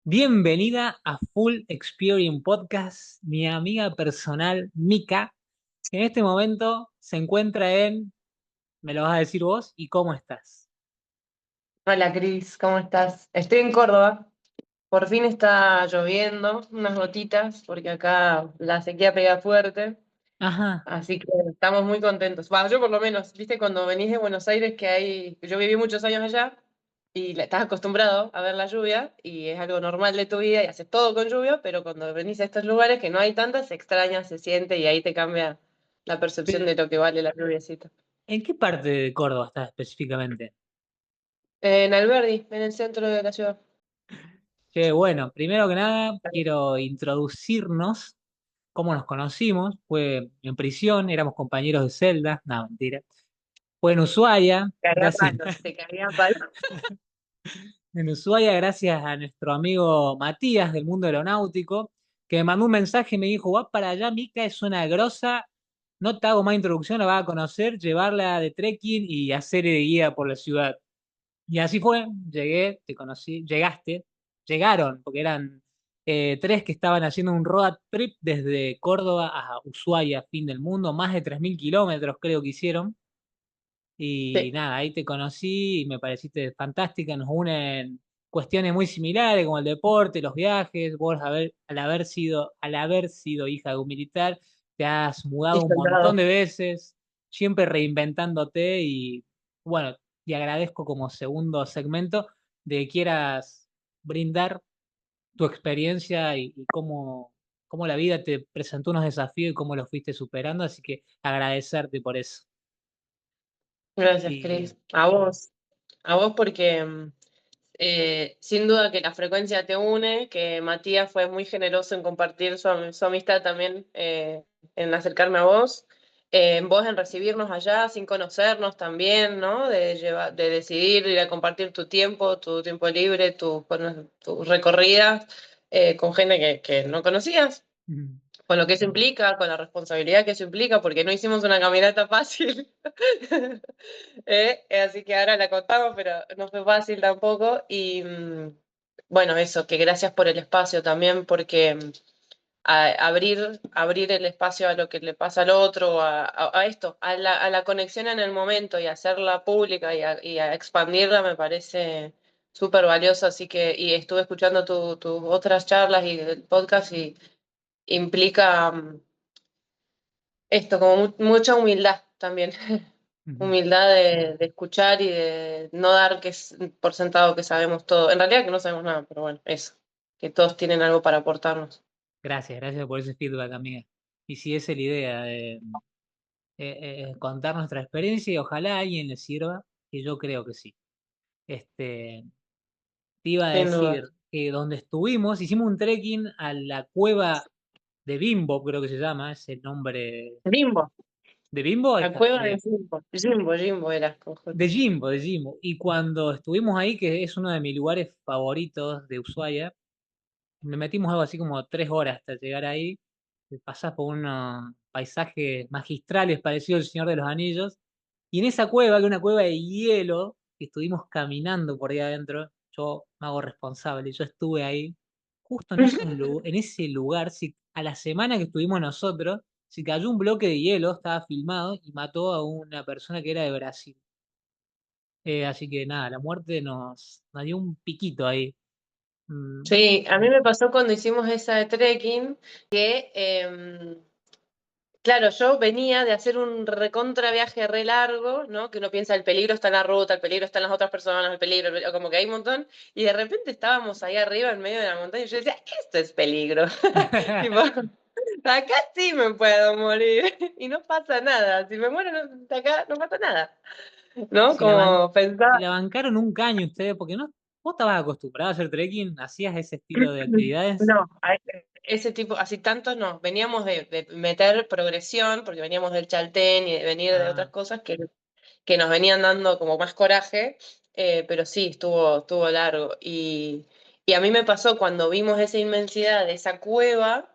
Bienvenida a Full Experience Podcast, mi amiga personal Mika, que en este momento se encuentra me lo vas a decir vos, ¿y cómo estás? Hola Cris, ¿cómo estás? Estoy en Córdoba. Por fin está lloviendo, unas gotitas, porque acá la sequía pega fuerte. Ajá, Así que estamos muy contentos. Va, yo por lo menos, viste, cuando venís de Buenos Aires, yo viví muchos años allá y estás acostumbrado a ver la lluvia y es algo normal de tu vida y haces todo con lluvia, pero cuando venís a estos lugares que no hay tantas, se extraña, se siente y ahí te cambia la percepción pero de lo que vale la lluviecita. ¿en qué parte de Córdoba estás específicamente? En Alberdi, en el centro de la ciudad. Que bueno, primero que nada quiero introducirnos, cómo nos conocimos, fue en prisión, éramos compañeros de celda, no, mentira, fue en Ushuaia, Carga gracias. palo, te carga palo. En Ushuaia, gracias a nuestro amigo Matías del mundo aeronáutico, que me mandó un mensaje y me dijo, va para allá, Mica, es una grosa, no te hago más introducción, la vas a conocer, llevarla de trekking y hacer de guía por la ciudad. Y así fue, llegué, te conocí, llegaste, llegaron, porque eran tres que estaban haciendo un road trip desde Córdoba a Ushuaia, fin del mundo, más de 3000 kilómetros creo que hicieron. Y Sí, nada, ahí te conocí y me pareciste fantástica. Nos unen cuestiones muy similares como el deporte, los viajes. Al haber sido hija de un militar, te has y mudado un montón soldado. de veces, siempre reinventándote. Y bueno, te agradezco como segundo segmento de que quieras brindar tu experiencia y cómo la vida te presentó unos desafíos y cómo los fuiste superando. Así que agradecerte por eso. Gracias, Y Cris. A vos porque sin duda que la frecuencia te une, que Matías fue muy generoso en compartir su amistad también, en acercarme a vos, en vos en recibirnos allá sin conocernos también, ¿no? De decidir ir a compartir tu tiempo libre, tus recorridas con gente que no conocías, mm, con lo que eso implica, con la responsabilidad que eso implica, porque no hicimos una caminata fácil. Así que ahora la contamos, pero no fue fácil tampoco. Y bueno, eso, que gracias por el espacio también, porque abrir el espacio a lo que le pasa al otro, a esto, a la conexión en el momento y hacerla pública y a expandirla me parece súper valioso. Así que, y estuve escuchando tus otras charlas y el podcast y implica esto, como mucha humildad también. mm. Humildad de escuchar y de no dar por sentado que sabemos todo. En realidad que no sabemos nada, pero bueno, eso. Que todos tienen algo para aportarnos. Gracias, gracias por ese feedback, amiga. Y si esa es la idea, de contar nuestra experiencia y ojalá a alguien le sirva, que yo creo que sí. Este, te iba a Sin duda. decir que donde estuvimos, hicimos un trekking a la cueva de Bimbo, creo que se llama, ese nombre. Jimbo. ¿De Bimbo? Ahí La está, cueva de Jimbo. Jimbo era. Con de J. Jimbo, de Jimbo. Y cuando estuvimos ahí, que es uno de mis lugares favoritos de Ushuaia, me metimos algo así como 3 horas hasta llegar ahí. Pasás por unos paisajes magistrales parecidos al Señor de los Anillos. Y en esa cueva, que es una cueva de hielo, que estuvimos caminando por ahí adentro, yo me hago responsable. Yo estuve ahí, justo en ese lugar, a la semana que estuvimos nosotros, se cayó un bloque de hielo, estaba filmado, y mató a una persona que era de Brasil. Así que nada, la muerte nos dio un piquito ahí. Mm, Sí, a mí me pasó cuando hicimos esa de trekking que, claro, yo venía de hacer un recontra viaje re largo, ¿no? Que uno piensa el peligro está en la ruta, el peligro está en las otras personas, como que hay un montón, y de repente estábamos ahí arriba en medio de la montaña y yo decía, esto es peligro. Tipo, acá sí me puedo morir y no pasa nada. Si me muero acá no pasa nada, ¿no? Si la, ban- Como pensaba, si la bancaron un caño ustedes, porque no, vos estabas acostumbrado a hacer trekking, hacías ese estilo de actividades. no, ese tipo, así tantos no. Veníamos de meter progresión, porque veníamos del Chaltén y de venir de otras Ah, cosas que nos venían dando como más coraje, pero sí, estuvo largo. Y a mí me pasó cuando vimos esa inmensidad de esa cueva,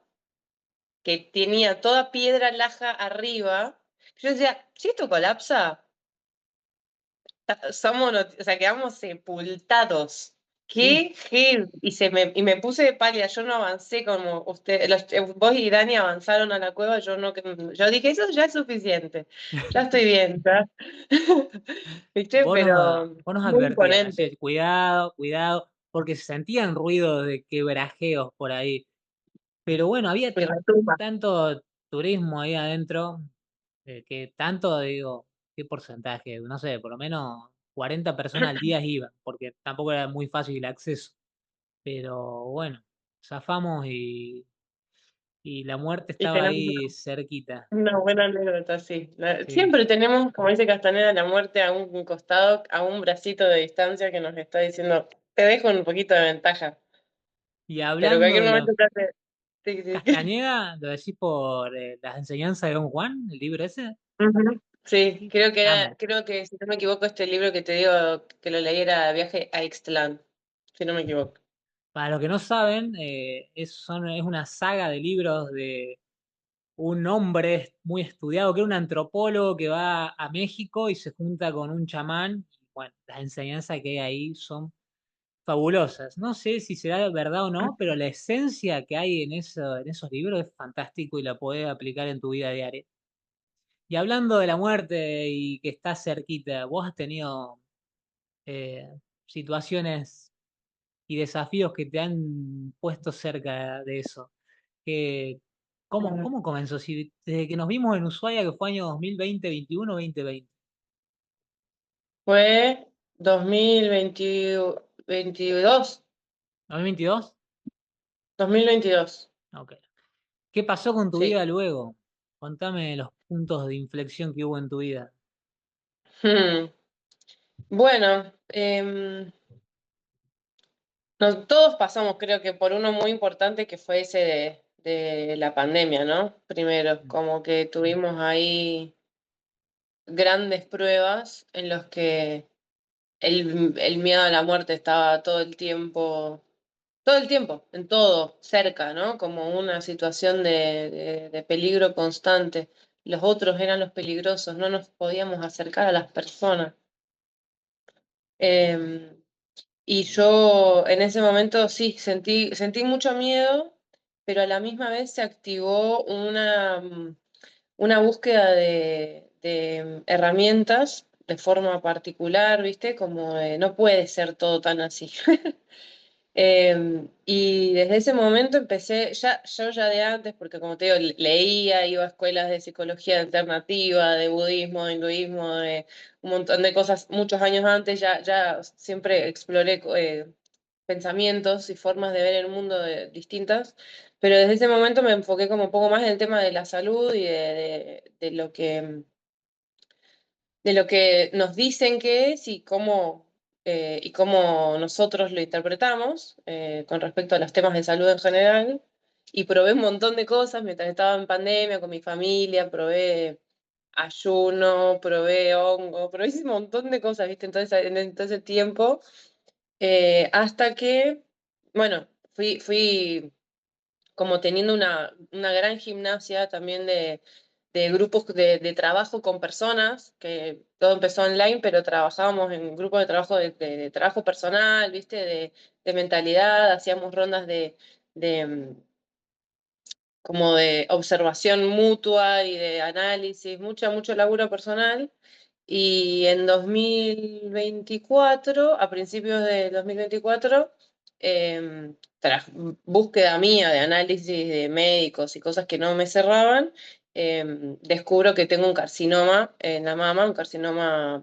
que tenía toda piedra laja arriba, yo decía, si esto colapsa, o sea, quedamos sepultados. Sí, ¿Qué? ¿Qué? Y me puse pálida, yo no avancé como usted, vos y Dani avanzaron a la cueva, yo no, yo dije, eso ya es suficiente, ya estoy bien, ¿ya? ¿Viste? Pero vos nos muy advertías, imponente. así, cuidado, cuidado, porque se sentían ruidos de quebrajeos por ahí. Pero bueno, había Y retumba. tanto turismo ahí adentro, que tanto, digo, ¿qué porcentaje? No sé, por lo menos 40 personas al día iban, porque tampoco era muy fácil el acceso. Pero bueno, zafamos y la muerte Y estaba tenemos ahí cerquita. una buena anécdota, sí. Sí. Siempre tenemos, como dice Castaneda, la muerte a un costado, a un bracito de distancia que nos está diciendo, te dejo un poquito de ventaja, Y pero en hablando cualquier de los momento te hace... Sí, sí. Castañeda, ¿lo decís por las enseñanzas de Don Juan, el libro ese? Ujú. Sí, Sí. Amo. creo que si no me equivoco, este libro que te digo que lo leí era Viaje a Ixtlán, si no me equivoco. Para los que no saben, es una saga de libros de un hombre muy estudiado, que era un antropólogo que va a México y se junta con un chamán. Y bueno, las enseñanzas que hay ahí son fabulosas. No sé si será verdad o no, pero la esencia que hay en en esos libros es fantástico y la podés aplicar en tu vida diaria. Y hablando de la muerte y que está cerquita, ¿vos has tenido eh, situaciones y desafíos que te han puesto cerca de eso? Que, Ujú. cómo comenzó? Si, desde que nos vimos en Ushuaia, que fue año 2020, 21, 2020. Fue 2022, 2022. 2022, Ok. ¿Qué pasó con tu sí. vida luego? Contame los puntos de inflexión que hubo en tu vida. Hmm. Bueno, todos pasamos, creo que por uno muy importante que fue ese de la pandemia, ¿no? Primero, como que tuvimos ahí grandes pruebas en los que el miedo a la muerte estaba todo el tiempo, en todo, cerca, ¿no? Como una situación de peligro constante. Los otros eran los peligrosos, no nos podíamos acercar a las personas. Eh, y yo en ese momento sí, sentí mucho miedo, pero a la misma vez se activó una búsqueda de herramientas de forma particular, ¿viste? Como de, no puede ser todo tan así. Y desde ese momento empecé, yo ya de antes, porque como te digo, leía, iba a escuelas de psicología alternativa, de budismo, de hinduismo, de un montón de cosas, muchos años antes ya siempre exploré pensamientos y formas de ver el mundo distintas, pero desde ese momento me enfoqué como un poco más en el tema de la salud y de lo que nos dicen que es y cómo nosotros lo interpretamos con respecto a los temas de salud en general. Y probé un montón de cosas mientras estaba en pandemia con mi familia, probé ayuno, probé hongo, probé un montón de cosas, ¿viste? Entonces, en todo ese tiempo, hasta que, bueno, fui como teniendo una gran gimnasia también de grupos de trabajo con personas, que todo empezó online, pero trabajábamos en grupos de trabajo de trabajo personal, ¿viste? De mentalidad, hacíamos rondas de como de observación mutua y de análisis, mucho laburo personal. Y en 2024, a principios de 2024, tras búsqueda mía de análisis de médicos y cosas que no me cerraban, descubro que tengo un carcinoma en la mama, un carcinoma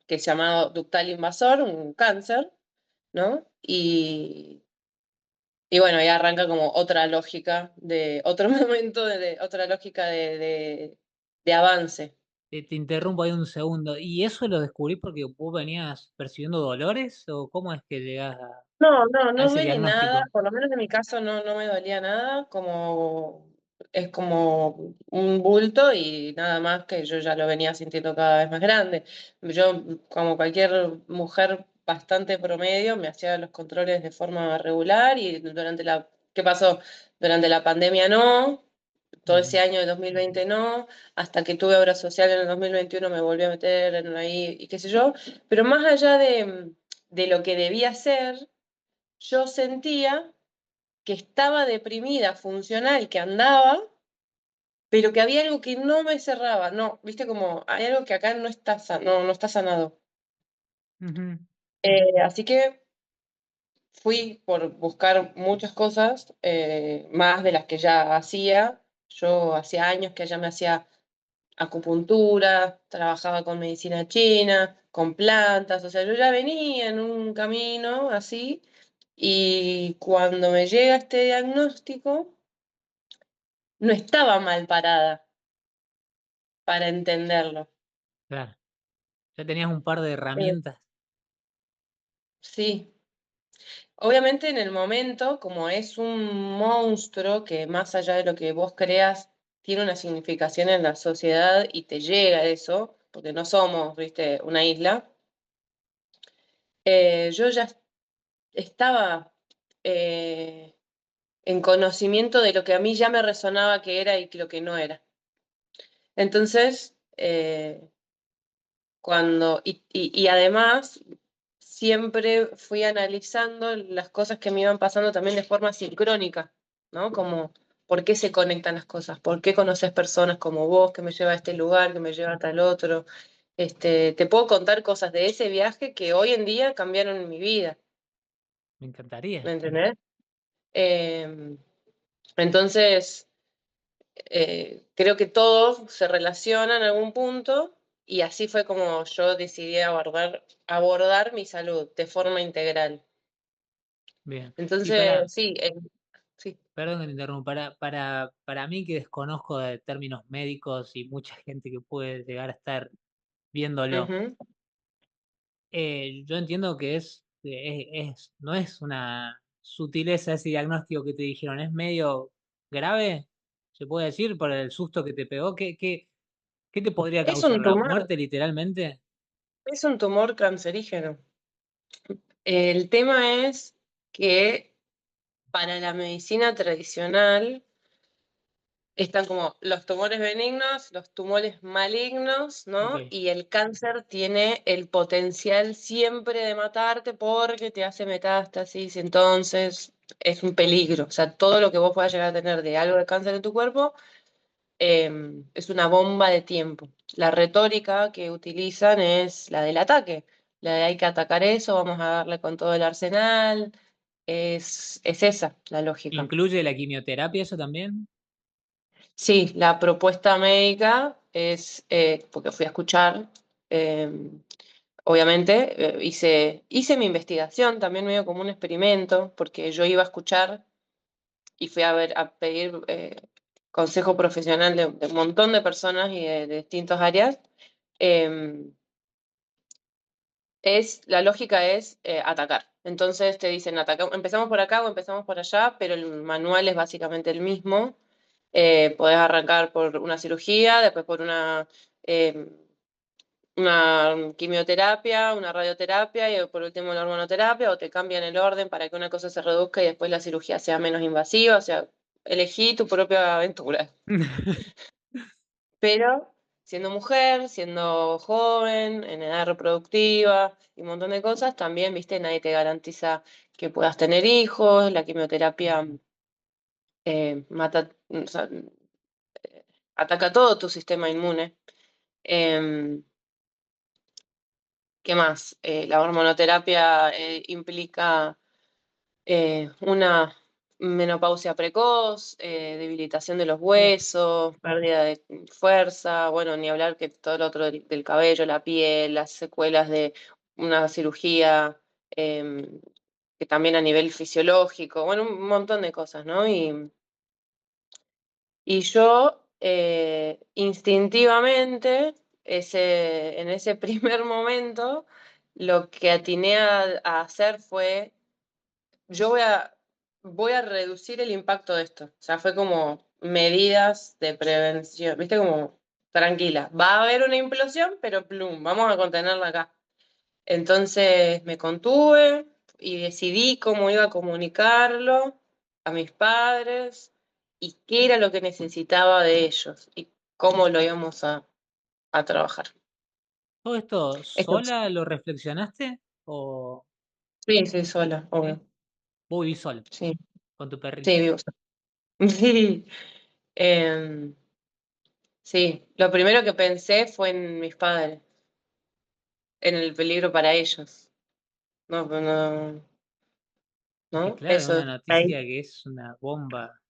que es llamado ductal invasor, un cáncer, ¿no? Y bueno, ya arranca como otra lógica de otro momento, otra lógica de avance. Te interrumpo ahí un segundo. ¿Y eso lo descubrí porque vos venías percibiendo dolores? ¿O cómo es que llegás a No ese duele nada, diagnóstico? por lo menos en mi caso no me dolía nada, como es como un bulto y nada más que yo ya lo venía sintiendo cada vez más grande. Yo, como cualquier mujer bastante promedio, me hacía los controles de forma regular y ¿qué pasó? Durante la pandemia no, todo ese Ujú. año de 2020 no, hasta que tuve obra social en el 2021 me volví a meter en ahí y qué sé yo, pero más allá de lo que debía ser, yo sentía que estaba deprimida, funcional, que andaba, pero que había algo que no me cerraba. No, viste como hay algo que acá no está, no está sanado. Ujú. Así que fui por buscar muchas cosas, más de las que ya hacía. Yo hacía años que ya me hacía acupuntura, trabajaba con medicina china, con plantas, o sea, yo ya venía en un camino así, y cuando me llega este diagnóstico, no estaba mal parada para entenderlo. Claro. Ya tenías un par de Eh, herramientas. sí, obviamente en el momento, como es un monstruo que más allá de lo que vos creas, tiene una significación en la sociedad y te llega eso, porque no somos, viste, una isla, yo ya estaba en conocimiento de lo que a mí ya me resonaba que era y lo que no era. Entonces, y además, siempre fui analizando las cosas que me iban pasando también de forma sincrónica, ¿no? Como, ¿por qué se conectan las cosas? ¿Por qué conoces personas como vos que me lleva a este lugar, que me lleva a tal otro? Te puedo contar cosas de ese viaje que hoy en día cambiaron mi vida, Me ¿me encantaría. entendés? Eh, entonces, creo que todo se relaciona en algún punto y así fue como yo decidí abordar mi salud de forma integral. Bien. Y Entonces, sí, sí. perdón que te interrumpa, para mí que desconozco de términos médicos y mucha gente que puede llegar a estar viéndolo, Ujú. yo entiendo que no es una sutileza ese diagnóstico que te dijeron, es medio grave, se puede decir, por el susto que te pegó. ¿Qué te podría Es causar? un ¿La tumor, muerte literalmente? es un tumor cancerígeno. El tema es que para la medicina tradicional están como los tumores benignos, los tumores malignos, Ok, ¿no? Y el cáncer tiene el potencial siempre de matarte porque te hace metástasis, entonces es un peligro. O sea, todo lo que vos puedas llegar a tener de algo de cáncer en tu cuerpo es una bomba de tiempo. La retórica que utilizan es la del ataque, la de hay que atacar eso, vamos a darle con todo el arsenal. Es esa la lógica. ¿incluye la quimioterapia eso también? Sí, la propuesta médica es, porque fui a escuchar, eh, obviamente, hice mi investigación, también medio como un experimento, porque yo iba a escuchar y fui a ver, a pedir consejo profesional de un montón de personas y de distintas áreas. Eh, la lógica es atacar. Entonces te dicen, empezamos por acá o empezamos por allá, pero el manual es básicamente el mismo. Podés arrancar por una cirugía, después por eh, una quimioterapia, una radioterapia y por último la hormonoterapia, o te cambian el orden para que una cosa se reduzca y después la cirugía sea menos invasiva, o sea, elegí tu propia aventura. Pero siendo mujer, siendo joven, en edad reproductiva y un montón de cosas, también, viste, nadie te garantiza que puedas tener hijos, la quimioterapia mata, o sea, ataca todo tu sistema inmune. Em, ¿Qué más? La hormonoterapia implica una menopausia precoz, debilitación de los Uf, huesos, pérdida de fuerza, bueno, ni hablar que todo lo otro del cabello, la piel, las secuelas de una cirugía, que también a nivel fisiológico, bueno, un montón de cosas, ¿no? Y yo instintivamente, en ese primer momento, lo que atiné a hacer fue yo voy a reducir el impacto de esto. O sea, fue como medidas de prevención, viste, como tranquila. Va a haber una implosión, pero plum, vamos a contenerla acá. Entonces me contuve y decidí cómo iba a comunicarlo a mis padres y qué era lo que necesitaba de ellos y cómo lo íbamos a trabajar. ¿todo esto Esto sola lo reflexionaste? ¿O...? Sí, sí, sola, ¿Sí? obvio. Vos vivís solo, Sí, con tu perrito. sí, vivo sola. Sí. Em, sí, lo primero que pensé fue en mis padres, en el peligro para ellos. No, no, Es que ¿no? claro, Eso, una ahí. noticia que es una bomba.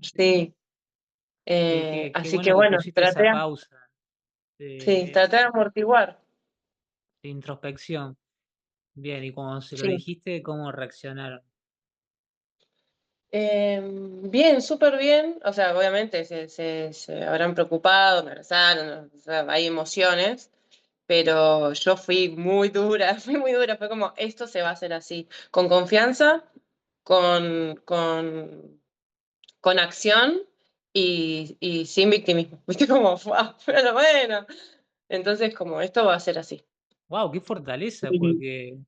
Sí. Qué Así que bueno que bueno, pusiste esa pausa sí, de, traté de amortiguar. de introspección. Bien, y cuando se lo Sí. dijiste, ¿cómo reaccionaron? Bien, súper bien. O sea, obviamente se habrán preocupado, me abrazaron, o sea, hay emociones, pero yo fui muy dura, fui muy dura. Fue como, esto se va a hacer así, con confianza, con, con, con acción y sin victimismo. ¿Viste? Como, "Fua, pero bueno". Entonces, como, esto va a ser así. ¡Wow! ¡Qué fortaleza! Sí, Porque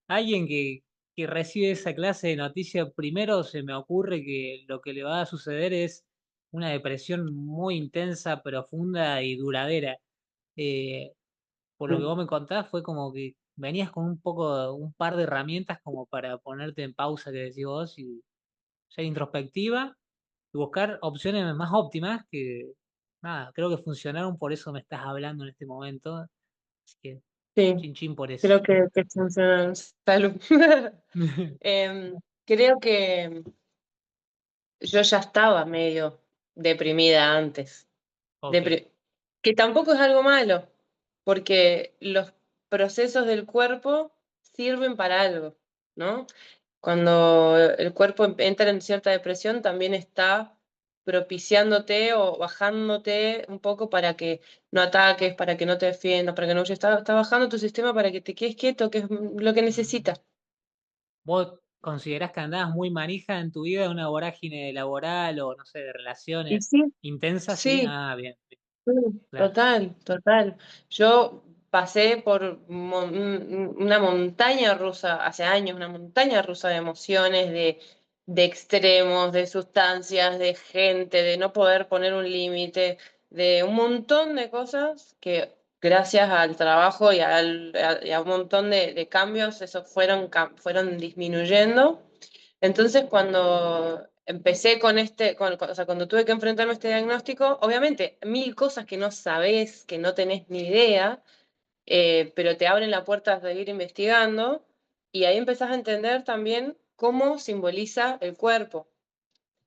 alguien que recibe esa clase de noticia, primero se me ocurre que lo que le va a suceder es una depresión muy intensa, profunda y duradera. Eh, por lo que sí, vos me contás, fue como que venías con un poco, un par de herramientas como para ponerte en pausa, que decís vos, y ser introspectiva y buscar opciones más óptimas que, nada, creo que funcionaron, por eso me estás hablando en este momento. Así que, sí. chin chin por eso. Creo que funciona. Salud. Creo que yo ya estaba medio deprimida antes. Ok, Depri- que tampoco es algo malo, porque los procesos del cuerpo sirven para algo, ¿no? Cuando el cuerpo entra en cierta depresión, también está propiciándote o bajándote un poco para que no ataques, para que no te defiendas, para que no huyas. Está bajando tu sistema para que te quedes quieto, que es lo que mm. necesitas. ¿Vos considerás que andabas muy manija en tu vida, una vorágine laboral o no sé, de Y relaciones sí, intensas? Sí, sí. ah, bien, bien, Sí, claro. total, total. Yo pasé por una montaña rusa, hace años, una montaña rusa de emociones, de extremos, de sustancias, de gente, de no poder poner un límite, de un montón de cosas que gracias al trabajo y a un montón de cambios, eso fueron disminuyendo. Entonces, cuando empecé con o sea, cuando tuve que enfrentarme a este diagnóstico, obviamente, mil cosas que no sabés, que no tenés ni idea, pero te abren la puerta a seguir investigando, y ahí empezás a entender también cómo simboliza el cuerpo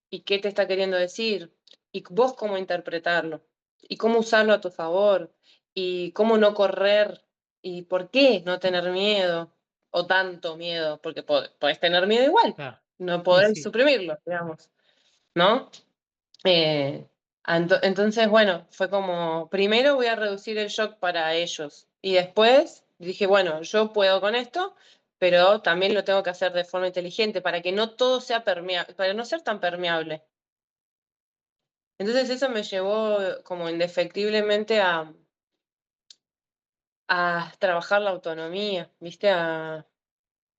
y qué te está queriendo decir, y vos cómo interpretarlo, y cómo usarlo a tu favor, y cómo no correr, y por qué no tener miedo, o tanto miedo, porque podés tener miedo igual, Claro. no Sí, podés sí. suprimirlo, digamos, ¿no? Eh, entonces, bueno, fue como, primero voy a reducir el shock para ellos, y después dije, bueno, yo puedo con esto, pero también lo tengo que hacer de forma inteligente para que no todo sea permeable, para no ser tan permeable. Entonces eso me llevó como indefectiblemente a trabajar la autonomía, ¿viste? A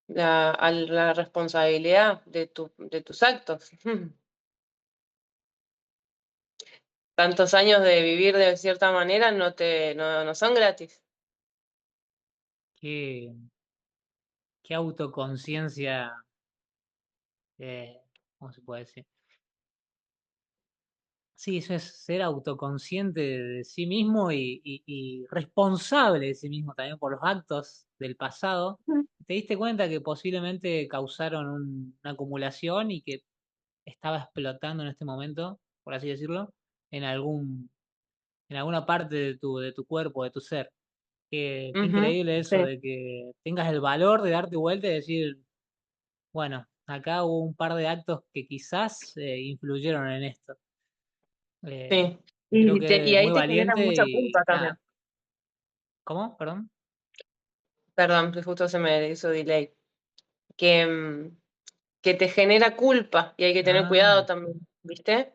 la responsabilidad de tus actos. Tantos años de vivir de cierta manera no son gratis. Qué, qué autoconciencia, ¿cómo se puede decir? Sí, eso es ser autoconsciente de sí mismo y responsable de sí mismo también por los actos del pasado. ¿Te diste cuenta que posiblemente causaron una acumulación y que estaba explotando en este momento, por así decirlo, en en alguna parte de tu cuerpo, de tu ser? Qué Ujú, increíble eso sí, de que tengas el valor de darte vuelta y decir, bueno, acá hubo un par de actos que quizás influyeron en esto. Eh, sí. Creo Y que es muy ahí te genera valiente mucha culpa y también. nada. ¿Cómo? Perdón. Perdón, que justo se me hizo delay. Que, que te genera culpa y hay que tener Ah, cuidado también, ¿viste?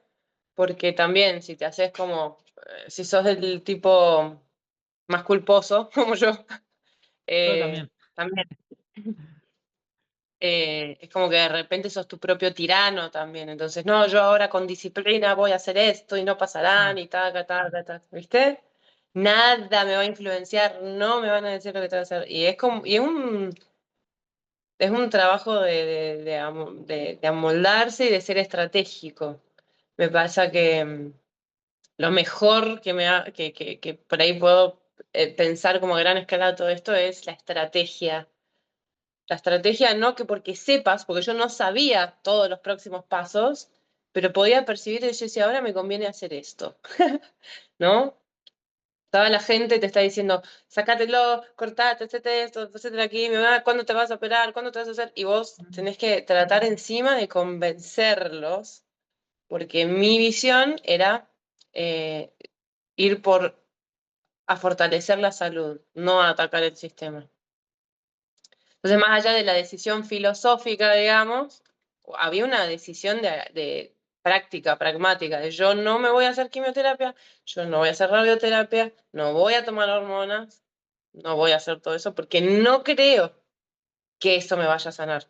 Porque también si te haces como, si sos del tipo más culposo, como yo, yo también. también es como que de repente sos tu propio tirano también. Entonces, no, yo ahora con disciplina voy a hacer esto y no pasará, Ah, ni taca, taca, taca, ¿viste? Nada me va a influenciar, no me van a decir lo que tengo que hacer. Y es como, es un trabajo de amoldarse y de ser estratégico. Me pasa que lo mejor que por ahí puedo pensar como a gran escala todo esto es la estrategia. La estrategia no que porque sepas, porque yo no sabía todos los próximos pasos, pero podía percibir y decir, ahora me conviene hacer esto, ¿no? Toda la gente te está diciendo, sácatelo, cortate, hacete esto, hacete aquí, ¿cuándo te vas a operar? ¿Cuándo te vas a hacer? Y vos tenés que tratar encima de convencerlos, porque mi visión era eh, ir a fortalecer la salud, no a atacar el sistema. Entonces, más allá de la decisión filosófica, digamos, había una decisión de práctica, pragmática, de yo no me voy a hacer quimioterapia, yo no voy a hacer radioterapia, no voy a tomar hormonas, no voy a hacer todo eso porque no creo que eso me vaya a sanar.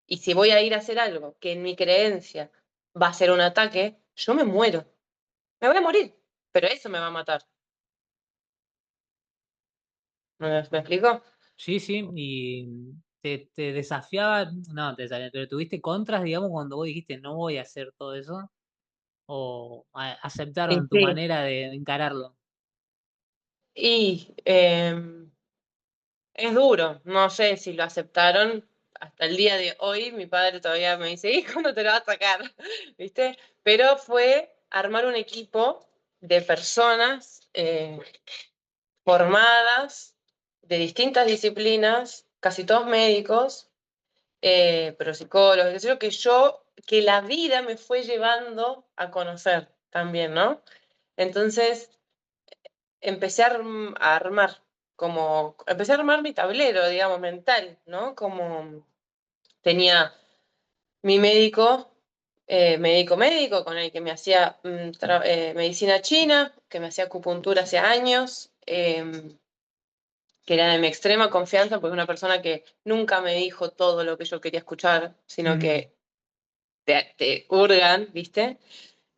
Y si voy a ir a hacer algo que en mi creencia va a ser un ataque, yo me muero. Me voy a morir, pero eso me va a matar. ¿Me explico? Sí, sí, y te desafiaba, no, te desafiaba, pero tuviste contras, digamos, cuando vos dijiste no voy a hacer todo eso, o Y aceptaron tu sí. manera de encararlo. Y es duro, no sé si lo aceptaron. Hasta el día de hoy, mi padre todavía me dice, ¿y cuándo te lo vas a sacar? ¿Viste? Pero fue armar un equipo de personas formadas de distintas disciplinas, casi todos médicos, pero psicólogos, qué sé yo, que la vida me fue llevando a conocer también, ¿no? Entonces, empecé a armar, empecé a armar mi tablero, digamos, mental, ¿no? Como tenía mi médico con el que me hacía medicina china, que me hacía acupuntura hace años, que era de mi extrema confianza, porque es una persona que nunca me dijo todo lo que yo quería escuchar, sino Mm, que te hurgan, ¿viste?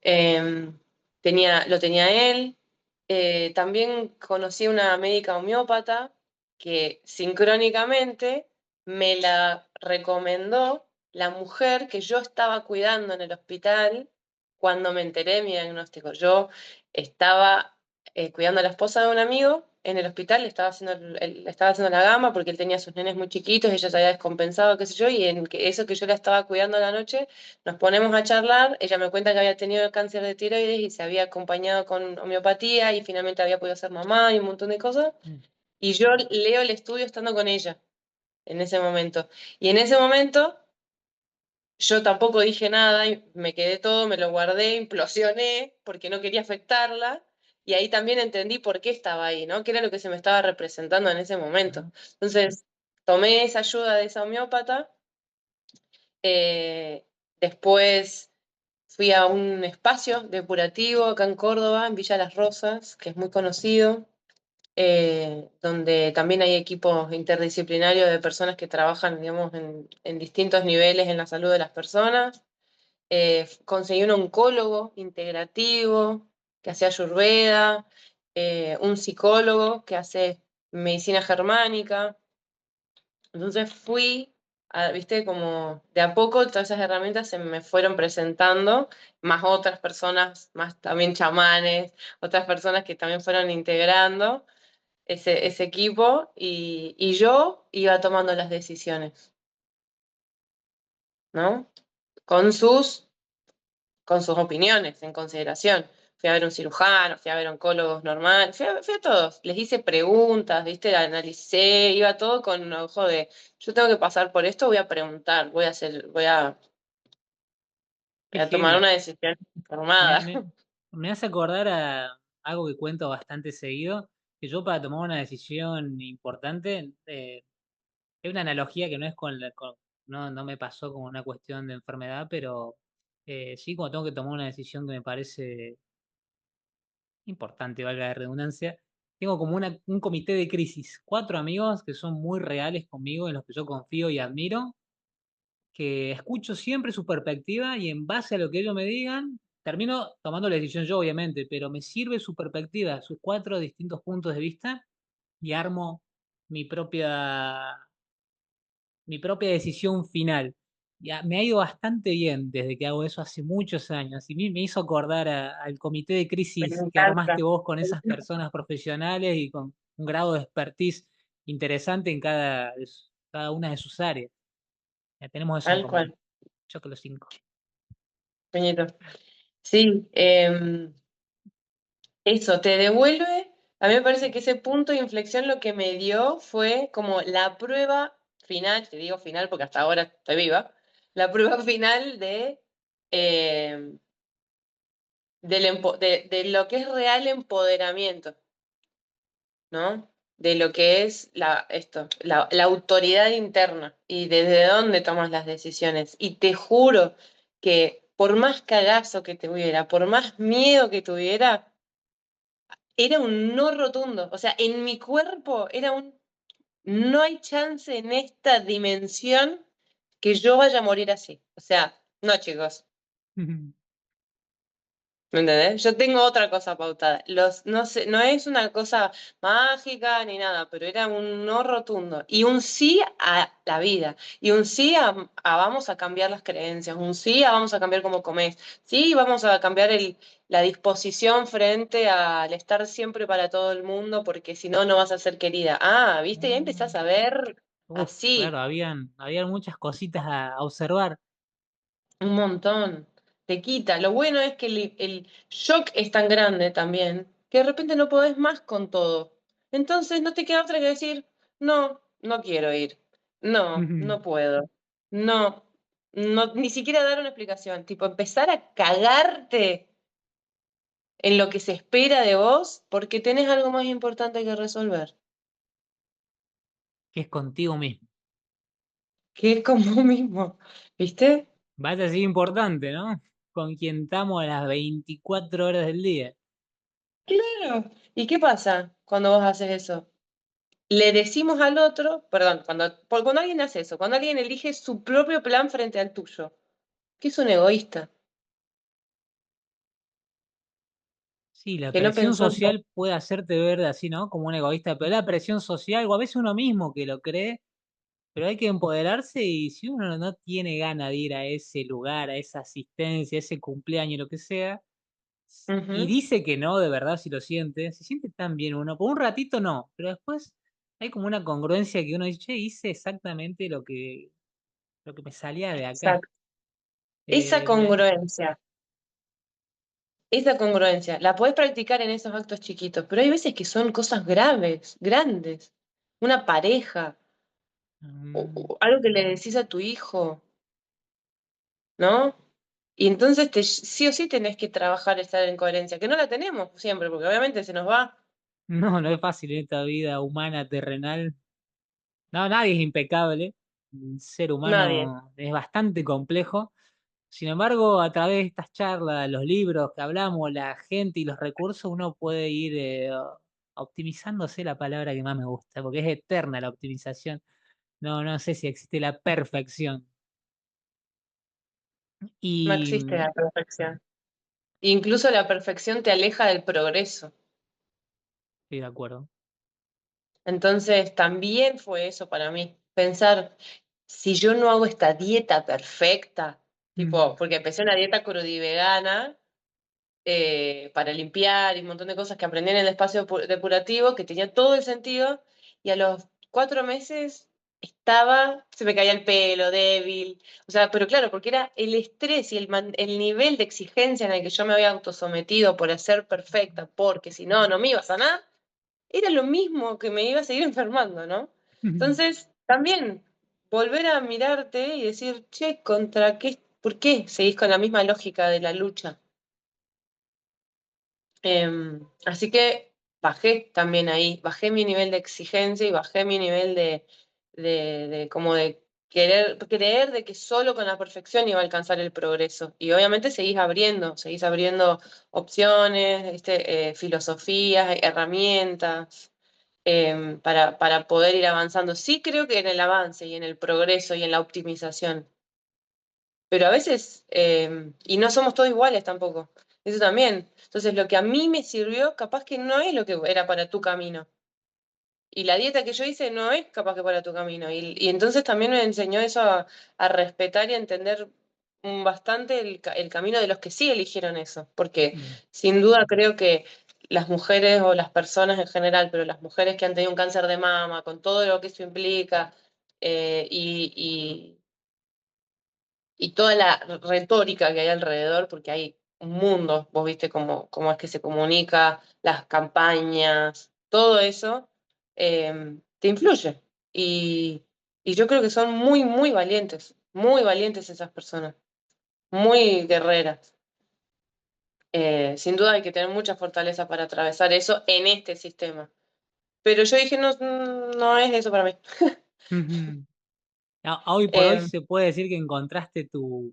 Eh, lo tenía él. También conocí una médica homeópata que sincrónicamente me la recomendó la mujer que yo estaba cuidando en el hospital cuando me enteré de mi diagnóstico. Yo estaba cuidando a la esposa de un amigo en el hospital, le estaba haciendo la gama porque él tenía sus nenes muy chiquitos, ella se había descompensado, qué sé yo, y eso que yo la estaba cuidando a la noche, nos ponemos a charlar, ella me cuenta que había tenido cáncer de tiroides y se había acompañado con homeopatía y finalmente había podido ser mamá y un montón de cosas. mm. Y yo leo el estudio estando con ella en ese momento. Y en ese momento yo tampoco dije nada y me quedé todo, me lo guardé, implosioné porque no quería afectarla. Y ahí también entendí por qué estaba ahí, ¿no? ¿Qué era lo que se me estaba representando en ese momento? Entonces, tomé esa ayuda de esa homeópata. eh, Después fui a un espacio depurativo acá en Córdoba, en Villa Las Rosas, que es muy conocido, donde también hay equipos interdisciplinarios de personas que trabajan, digamos, en distintos niveles en la salud de las personas. Conseguí un oncólogo integrativo que hace Ayurveda, un psicólogo que hace medicina germánica. Entonces viste, como de a poco todas esas herramientas se me fueron presentando, más otras personas, más también chamanes, otras personas que también fueron integrando ese equipo y yo iba tomando las decisiones, ¿no? Con con sus opiniones en consideración. Fui a ver un cirujano, fui a ver oncólogos normales, fui a todos. Les hice preguntas, ¿viste? Analicé, iba todo con un ojo de, yo tengo que pasar por esto, voy a preguntar, Qué voy a tomar genio. una decisión Me, informada. me, me hace acordar a algo que cuento bastante seguido, que yo para tomar una decisión importante, es una analogía que no es no, no me pasó como una cuestión de enfermedad, pero sí cuando tengo que tomar una decisión que me parece importante, valga la redundancia, tengo como un comité de crisis, cuatro amigos que son muy reales conmigo, en los que yo confío y admiro, que escucho siempre su perspectiva y en base a lo que ellos me digan, termino tomando la decisión yo, obviamente, pero me sirve su perspectiva, sus cuatro distintos puntos de vista y armo mi propia mi propia decisión final. Me ha ido bastante bien desde que hago eso hace muchos años y me hizo acordar al comité de Me crisis que armaste encanta, vos con esas personas profesionales y con un grado de expertise interesante en cada una de sus áreas. Ya tenemos eso en tal común. cual, Yo que los cinco. Peñito. Sí, eso te devuelve. A mí me parece que ese punto de inflexión lo que me dio fue como la prueba final, te digo final porque hasta ahora estoy viva, la prueba final eh, de lo que es real empoderamiento, ¿no? De lo que es la autoridad interna y desde dónde tomas las decisiones. Y te juro que por más cagazo que tuviera, por más miedo que tuviera, era un no rotundo. O sea, en mi cuerpo era un no hay chance en esta dimensión que yo vaya a morir así. O sea, no, chicos. ¿Me entendés? Yo tengo otra cosa pautada. No sé, no es una cosa mágica ni nada, pero era un no rotundo. Y un sí a la vida. Y un sí a vamos a cambiar las creencias. Un sí a vamos a cambiar cómo comes. Sí, vamos a cambiar la disposición frente al estar siempre para todo el mundo, porque si no, no vas a ser querida. Ah, ¿viste? Ya empezás a ver Uf, claro, así. habían muchas cositas a observar. Un montón. Te quita. Lo bueno es que el shock es tan grande también que de repente no podés más con todo. Entonces no te queda otra que decir, no, no quiero ir. No, no puedo. No, no, ni siquiera dar una explicación. Tipo, empezar a cagarte en lo que se espera de vos porque tenés algo más importante que resolver, Que es contigo mismo. que es con vos mismo. ¿Viste? Vaya, sí importante, ¿no? Con quien estamos a las 24 horas del día. Claro. ¿Y qué pasa cuando vos haces eso? Le decimos al otro, perdón, cuando alguien hace eso, cuando alguien elige su propio plan frente al tuyo, que es un egoísta, Sí, la que no presión pensó en vos. social puede hacerte ver así, ¿no? Como un egoísta, pero la presión social, o a veces uno mismo que lo cree, pero hay que empoderarse y si uno no tiene ganas de ir a ese lugar, a esa asistencia, a ese cumpleaños, lo que sea, y Ujú, dice que no, de verdad, si lo siente, se siente tan bien uno. Por un ratito no, pero después hay como una congruencia que uno dice, che, hice exactamente lo que me salía de acá. exacto. Esa Me- congruencia, esa congruencia, la podés practicar en esos actos chiquitos, pero hay veces que son cosas graves, grandes. Una pareja, mm, o algo que le decís a tu hijo, ¿no? Y entonces sí o sí tenés que trabajar estar en coherencia, que no la tenemos siempre, porque obviamente se nos va. no, no es fácil en esta vida humana, terrenal. No, nadie es impecable. El ser Nadie. humano es bastante complejo. Sin embargo, a través de estas charlas, los libros que hablamos, la gente y los recursos, uno puede ir optimizándose la palabra que más me gusta, porque es eterna la optimización. No, no sé si existe la perfección. No Y existe la perfección. Incluso la perfección te aleja del progreso. estoy de acuerdo. Entonces, también fue eso para mí. Pensar, si yo no hago esta dieta perfecta, Mm. tipo, porque empecé una dieta crudivegana para limpiar y un montón de cosas que aprendí en el espacio depurativo, que tenía todo el sentido, y a los 4 meses se me caía el pelo, débil. O sea, pero claro, porque era el estrés y el nivel de exigencia en el que yo me había autosometido por ser perfecta, porque si no, no me iba a sanar, era lo mismo que me iba a seguir enfermando, ¿no? Entonces, también volver a mirarte y decir, che, ¿contra qué? ¿Por qué seguís con la misma lógica de la lucha? Así que bajé también ahí, bajé mi nivel de exigencia y bajé mi nivel de como de querer, creer de que solo con la perfección iba a alcanzar el progreso. Y obviamente seguís abriendo opciones, filosofías, herramientas, para poder ir avanzando. Sí creo que en el avance y en el progreso y en la optimización, pero a veces, y no somos todos iguales tampoco, eso también. Entonces, lo que a mí me sirvió, capaz que no es lo que era para tu camino. y la dieta que yo hice no es capaz que para tu camino. Y entonces también me enseñó eso a respetar y a entender bastante el camino de los que sí eligieron eso, porque Mm, sin duda creo que las mujeres o las personas en general, pero las mujeres que han tenido un cáncer de mama, con todo lo que eso implica, eh, y, y toda la retórica que hay alrededor, porque hay un mundo, vos viste cómo es que se comunica, las campañas, todo eso, te influye. Y yo creo que son muy valientes esas personas, muy guerreras. Sin duda hay que tener mucha fortaleza para atravesar eso en este sistema. Pero yo dije, no, no es eso para mí. ujú. Hoy por hoy Eh, se puede decir que encontraste tu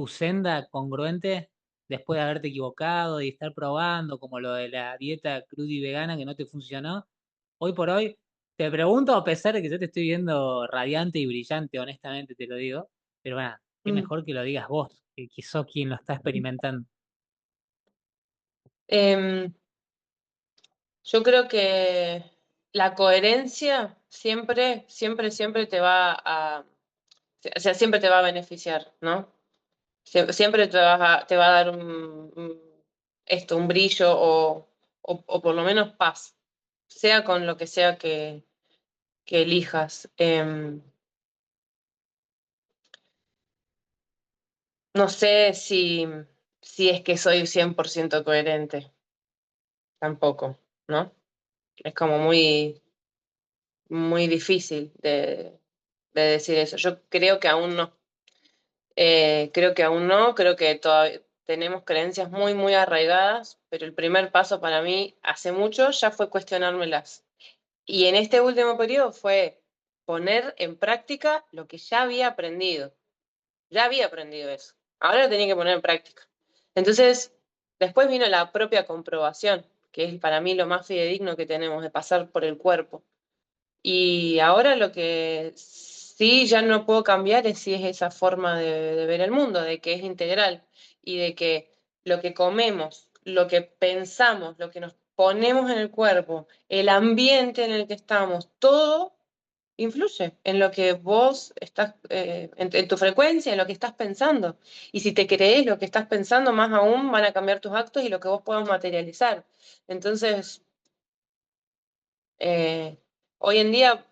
senda congruente después de haberte equivocado y estar probando, como lo de la dieta cruda y vegana que no te funcionó. Hoy por hoy, te pregunto, a pesar de que yo te estoy viendo radiante y brillante, honestamente te lo digo, pero bueno, qué mm, mejor que lo digas vos, que sos quien lo está experimentando. em, yo creo que la coherencia siempre te va o sea, siempre te va a beneficiar, ¿no? Siempre te va a dar un brillo o por lo menos paz, sea con lo que sea que elijas. No sé si es que soy 100% coherente, tampoco, ¿no? Es como muy difícil de decir eso. Yo creo que aún no. Creo que aún no, creo que todavía tenemos creencias muy arraigadas, pero el primer paso para mí hace mucho ya fue cuestionármelas. Y en este último periodo fue poner en práctica lo que ya había aprendido. Ya había aprendido eso. Ahora lo tenía que poner en práctica. Entonces, después vino la propia comprobación, que es para mí lo más fidedigno que tenemos, de pasar por el cuerpo. Y ahora lo que sí ya no puedo cambiar es si es esa forma de ver el mundo, de que es integral y de que lo que comemos, lo que pensamos, lo que nos ponemos en el cuerpo, el ambiente en el que estamos, todo influye en lo que vos estás, en tu frecuencia, en lo que estás pensando. Y si te crees lo que estás pensando, más aún van a cambiar tus actos y lo que vos puedas materializar. Entonces, hoy en día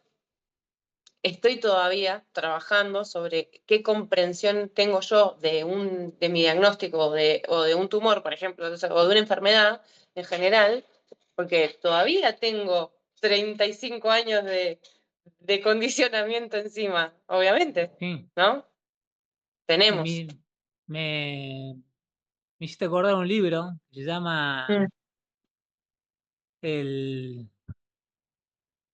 estoy todavía trabajando sobre qué comprensión tengo yo de mi diagnóstico o de un tumor, por ejemplo, o de una enfermedad en general, porque todavía tengo 35 años de condicionamiento encima, obviamente, Sí, ¿no? y Tenemos. me hiciste acordar un libro que se llama Mm. el,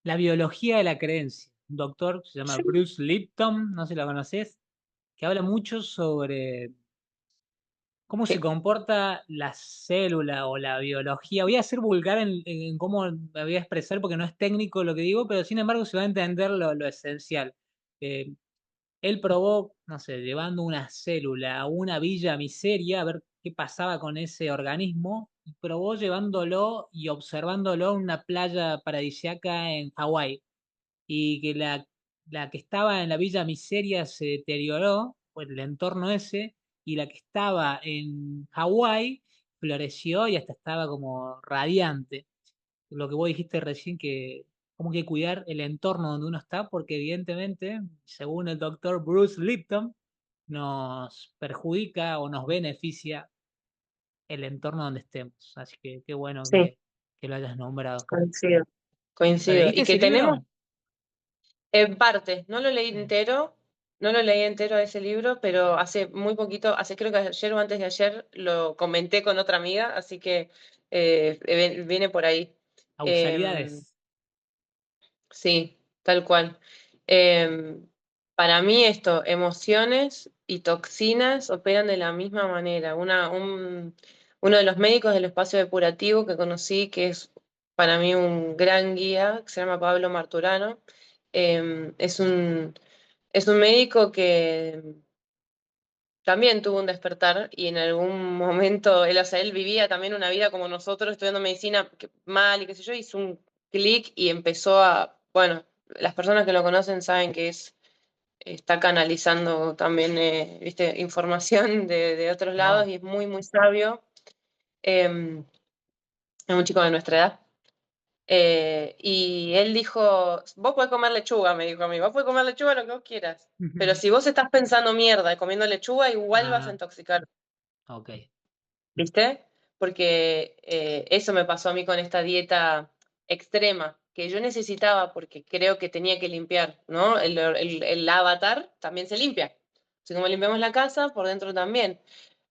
La biología de la creencia. Un doctor que se llama Bruce Lipton, no sé si lo conoces, que habla mucho sobre cómo se Sí, comporta la célula o la biología. Voy a ser vulgar en cómo me voy a expresar porque no es técnico lo que digo, pero sin embargo se va a entender lo esencial. Eh, Él probó, no sé, llevando una célula a una villa miseria a ver qué pasaba con ese organismo, y probó llevándolo y observándolo en una playa paradisíaca en Hawái, y que la que estaba en la Villa Miseria se deterioró, pues el entorno ese, y la que estaba en Hawái floreció y hasta estaba como radiante. Lo que vos dijiste recién, que como que cuidar el entorno donde uno está, porque evidentemente, según el doctor Bruce Lipton, nos perjudica o nos beneficia el entorno donde estemos. Así que qué bueno sí, que lo hayas nombrado. coincido, ¿Lo coincido. leíste Y que ese tenemos libro? en parte, no lo leí Mm. entero, no lo leí entero ese libro, pero hace muy poquito, hace creo que ayer o antes de ayer, lo comenté con otra amiga, así que viene por ahí. Eh, Causalidades. sí, tal cual. Eh, para mí esto, emociones y toxinas operan de la misma manera. Uno de los médicos del espacio depurativo que conocí, que es para mí un gran guía, que se llama Pablo Marturano, es un médico que también tuvo un despertar y en algún momento, él, o sea, él vivía también una vida como nosotros, estudiando medicina mal y qué sé yo, clic y empezó bueno, las personas que lo conocen saben que está canalizando también, viste, información de otros lados Wow. y es muy, muy sabio. Eh, es un chico de nuestra edad. Y él dijo, vos podés comer lechuga, me dijo a mí, vos podés comer lechuga lo que vos quieras, pero si vos estás pensando mierda y comiendo lechuga, igual vas a Ah, intoxicar, ok. ¿viste? Porque eso me pasó a mí con esta dieta extrema que yo necesitaba porque creo que tenía que limpiar, ¿no? El avatar también se limpia. Así como limpiamos la casa, por dentro también.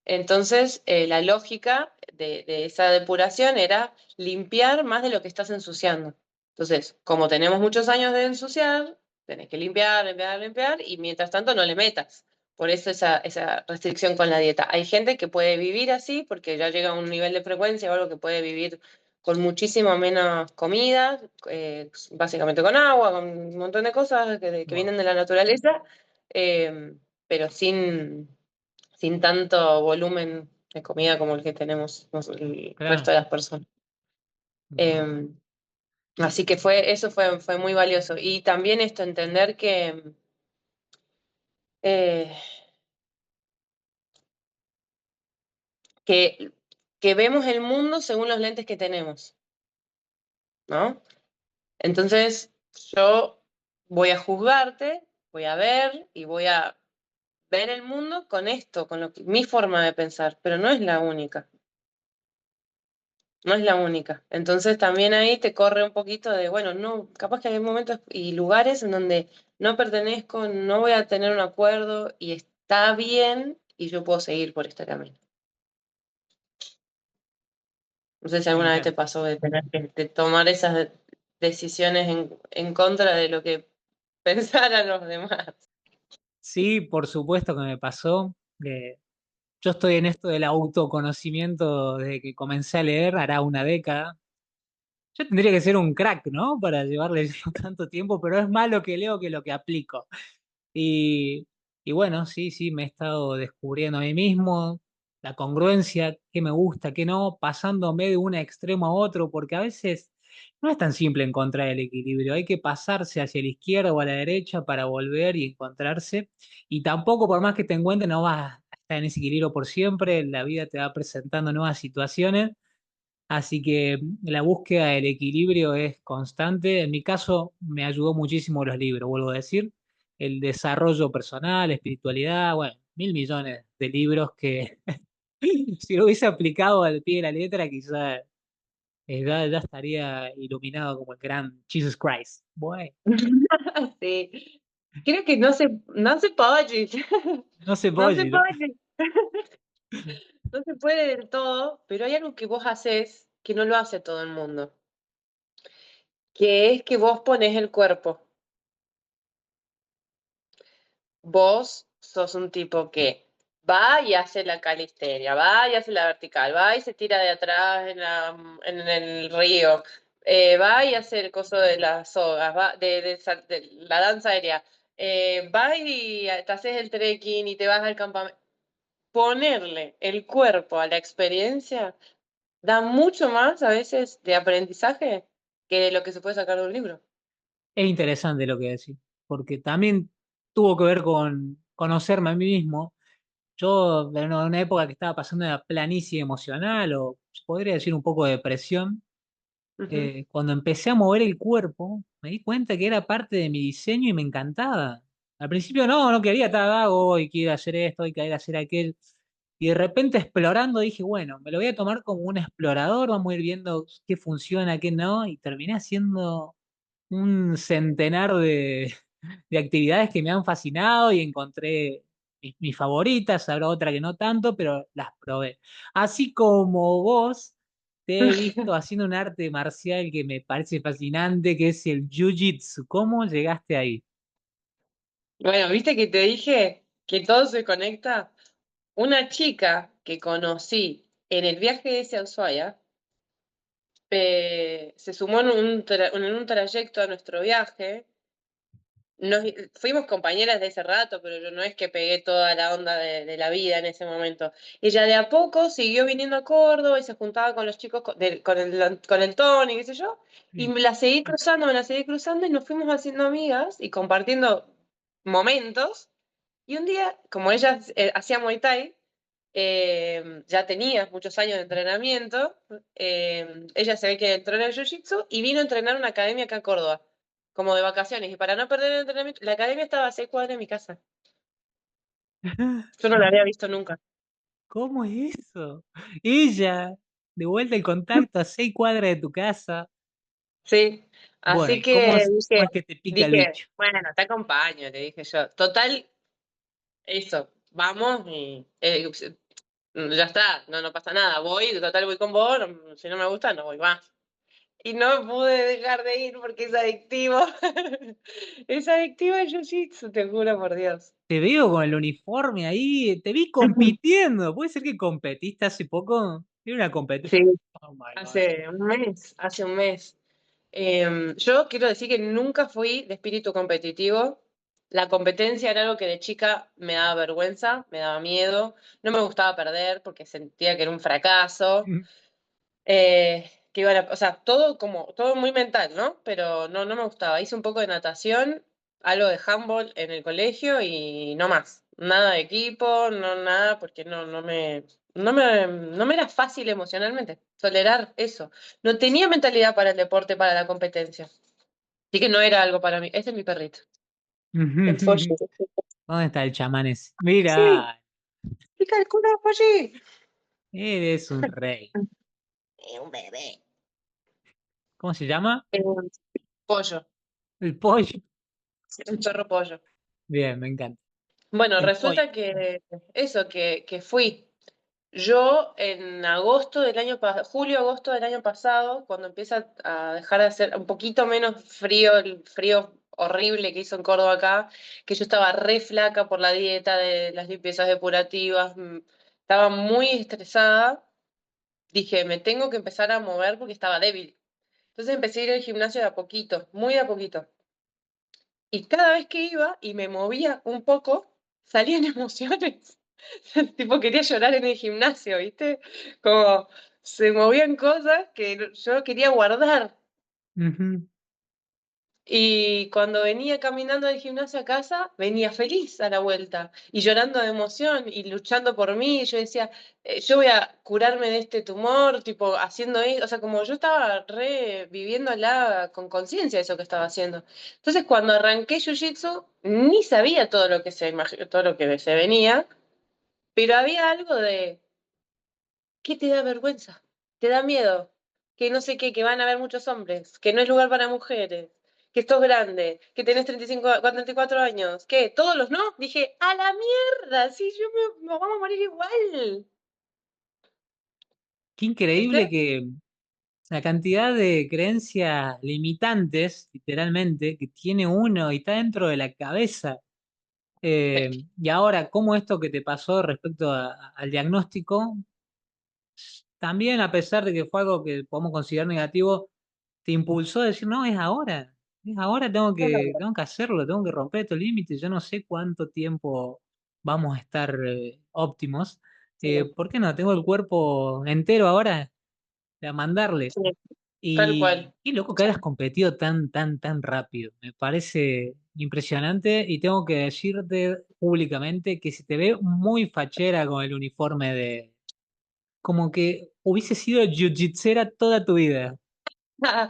Entonces, la lógica de esa depuración era limpiar más de lo que estás ensuciando. Entonces, como tenemos muchos años de ensuciar, tenés que limpiar, limpiar, limpiar, y mientras tanto no le metas. Por eso esa restricción con la dieta. Hay gente que puede vivir así, porque ya llega a un nivel de frecuencia o algo que puede vivir con muchísimo menos comida, básicamente con agua, con un montón de cosas que Wow. vienen de la naturaleza, pero sin tanto volumen de comida como el que tenemos el resto Claro. de las personas. Wow. Eh, Así que eso fue muy valioso. Y también esto, entender eh, que, que vemos el mundo según los lentes que tenemos, ¿no? Entonces, yo voy a juzgarte, voy a ver y voy a ver el mundo con esto, mi forma de pensar, pero no es la única. No es la única. Entonces también ahí te corre un poquito de, bueno, no, capaz que hay momentos y lugares en donde no pertenezco, no voy a tener un acuerdo y está bien y yo puedo seguir por este camino. No sé si Me alguna vez te encanta. pasó de tener de tomar esas decisiones en contra de lo que pensaran los demás. Sí, por supuesto que me pasó. Yo estoy en esto del autoconocimiento desde que comencé a leer, hará una década. Yo tendría que ser un crack, ¿no? Para llevarle tanto tiempo, pero es más lo que leo que lo que aplico. Y, y bueno, sí, sí, me he estado descubriendo a mí mismo, la congruencia, qué me gusta, qué no, pasándome de un extremo a otro, porque a veces no es tan simple encontrar el equilibrio, hay que pasarse hacia la izquierda o a la derecha para volver y encontrarse. Y tampoco, por más que te encuentres, no vas a estar en ese equilibrio por siempre, la vida te va presentando nuevas situaciones. Así que la búsqueda del equilibrio es constante. En mi caso, me ayudó muchísimo los libros, vuelvo a decir. El desarrollo personal, espiritualidad, bueno, mil millones de libros que si lo hubiese aplicado al pie de la letra, quizá ya estaría iluminado como el gran Jesus Christ. Bueno, Sí. Creo que no se puede, no se no se puede, ¿no? puede, no se puede del todo, pero hay algo que vos haces que no lo hace todo el mundo, que es que vos pones el cuerpo. Vos sos un tipo que va y hace la calistenia, va y hace la vertical, va y se tira de atrás en el río, va y hace el coso de las sogas, va de la danza aérea, va y te haces el trekking y te vas al campamento. Ponerle el cuerpo a la experiencia da mucho más a veces de aprendizaje que de lo que se puede sacar de un libro. Es interesante lo que decís, porque también tuvo que ver con conocerme a mí mismo. Yo, en una época que estaba pasando una planicie emocional, o se podría decir un poco de depresión, Ujú. cuando empecé a mover el cuerpo, me di cuenta que era parte de mi diseño y me encantaba. Al principio no quería estar vago, hoy quiero hacer esto, hoy quiero hacer aquello. Y de repente explorando dije, bueno, me lo voy a tomar como un explorador, vamos a ir viendo qué funciona, qué no, y terminé haciendo un centenar de actividades que me han fascinado y encontré mis favoritas, habrá otra que no tanto, pero las probé. Así como vos, te he visto haciendo un arte marcial que me parece fascinante, que es el Jiu-Jitsu. ¿Cómo llegaste ahí? Bueno, viste que te dije que todo se conecta. Una chica que conocí en el viaje ese a Ushuaia se sumó en un trayecto a nuestro viaje nos, fuimos compañeras de ese rato, pero yo no es que pegué toda la onda de la vida en ese momento. Ella de a poco siguió viniendo a Córdoba y se juntaba con los chicos, con el Tony, qué sé yo, y Sí. me la seguí cruzando y nos fuimos haciendo amigas y compartiendo momentos. Y un día, como ella hacía Muay Thai, ya tenía muchos años de entrenamiento, ella se ve que entrena en Jiu-Jitsu y vino a entrenar en una academia acá en Córdoba, como de vacaciones. Y para no perder el entrenamiento, la academia estaba a 6 cuadras de mi casa. Yo no la había visto nunca. ¿Cómo es eso? Ella, de vuelta el contacto a 6 cuadras de tu casa. Sí, Bueno, así ¿y cómo que cómo es que te pica el dije, bicho? bueno, te acompaño, le dije yo. Total, eso, vamos y ya está, no, no pasa nada. Voy, total voy con vos, si no me gusta, no voy más. Y no pude dejar de ir porque es adictivo. Es adictivo el jiu-jitsu, te juro por Dios. Te veo con el uniforme ahí, te vi compitiendo. ¿Puede ser que competiste hace poco? Era una Sí, competencia. Oh my God. hace un mes. Yo quiero decir que nunca fui de espíritu competitivo. La competencia era algo que de chica me daba vergüenza, me daba miedo. No me gustaba perder porque sentía que era un fracaso. Que iban o sea, todo como, todo muy mental, ¿no? Pero no, no me gustaba. Hice un poco de natación, algo de handball en el colegio y no más. Nada de equipo, no nada, porque no me era fácil emocionalmente tolerar eso. No tenía mentalidad para el deporte, para la competencia. Así que no era algo para mí. Ese es mi perrito. El Folli. ¿Dónde está el chamán ese? Sí, Mira, pica el culo, Folli. eres un rey. Es un bebé. ¿Cómo se llama? Pollo, El pollo. el perro pollo. Bien, me encanta. Bueno, El pollo. resulta que eso, que fui yo en agosto del año pasado, julio-agosto del año pasado, cuando empieza a dejar de hacer un poquito menos frío, el frío horrible que hizo en Córdoba acá, que yo estaba re flaca por la dieta de las limpiezas depurativas, estaba muy estresada, dije, me tengo que empezar a mover porque estaba débil. Entonces empecé a ir al gimnasio de a poquito, muy de a poquito. Y cada vez que iba y me movía un poco, salían emociones. Tipo, quería llorar en el gimnasio, ¿viste? Como se movían cosas que yo quería guardar. Ujú. Y cuando venía caminando del gimnasio a casa, venía feliz a la vuelta y llorando de emoción y luchando por mí. Y yo decía, yo voy a curarme de este tumor, tipo, haciendo eso. O sea, como yo estaba re viviéndola con conciencia de eso que estaba haciendo. Entonces, cuando arranqué Jiu-Jitsu, ni sabía todo lo que todo lo que se venía, pero había algo de ¿qué te da vergüenza? ¿Te da miedo? Que no sé qué, que van a haber muchos hombres, que no es lugar para mujeres, que sos grande, que tenés 35, 44 años, ¿qué? ¿Todos los no? Dije, a la mierda, sí, nos vamos a morir igual. Qué increíble ¿Viste? que la cantidad de creencias limitantes, literalmente, que tiene uno y está dentro de la cabeza. Y ahora, ¿cómo esto que te pasó respecto al diagnóstico, también a pesar de que fue algo que podemos considerar negativo, te impulsó a decir, no, es ahora, tengo que hacerlo, tengo que romper estos límites, yo no sé cuánto tiempo vamos a estar óptimos. Sí, ¿Por qué no? Tengo el cuerpo entero ahora a mandarle. sí, tal Y cual. qué loco que hayas competido tan rápido. Me parece impresionante y tengo que decirte públicamente que se te ve muy fachera con el uniforme de... Como que hubiese sido jiu-jitsera toda tu vida. Ah,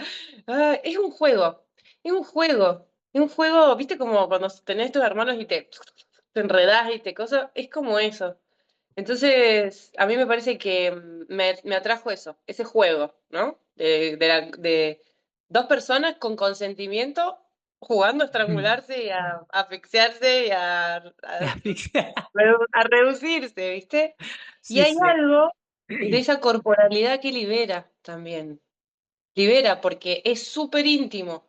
es un juego, es un juego, es un juego, ¿viste? Como cuando tenés tus hermanos y te enredás y te cosas, es como eso. Entonces, a mí me parece que me atrajo eso, ese juego, ¿no? De dos personas con consentimiento jugando a estrangularse y a asfixiarse y a reducirse, ¿viste? Y Sí, hay sí. algo de esa corporalidad que libera también. Libera porque es súper íntimo.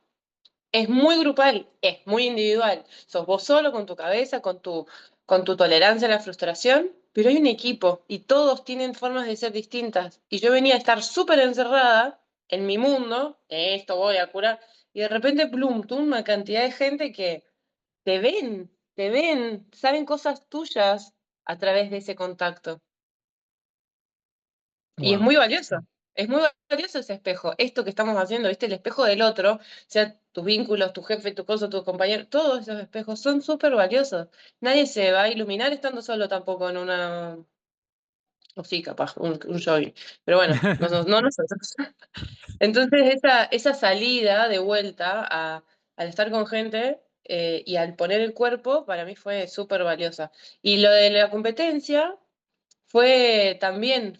Es muy grupal, es muy individual. Sos vos solo con tu cabeza, con tu tolerancia a la frustración, pero hay un equipo y todos tienen formas de ser distintas. Y yo venía a estar súper encerrada en mi mundo, esto voy a curar, y de repente, plum, tú, una cantidad de gente que te ven, saben cosas tuyas a través de ese contacto. Y Wow. es muy valioso ese espejo. Esto que estamos haciendo, ¿viste? El espejo del otro, sea tus vínculos, tu jefe, tu cosa, tu compañero, todos esos espejos son súper valiosos. Nadie se va a iluminar estando solo tampoco en una, o sí, capaz, un jogging. Pero bueno, no nosotros. Entonces, esa salida de vuelta al estar con gente y al poner el cuerpo, para mí fue súper valiosa. Y lo de la competencia fue también,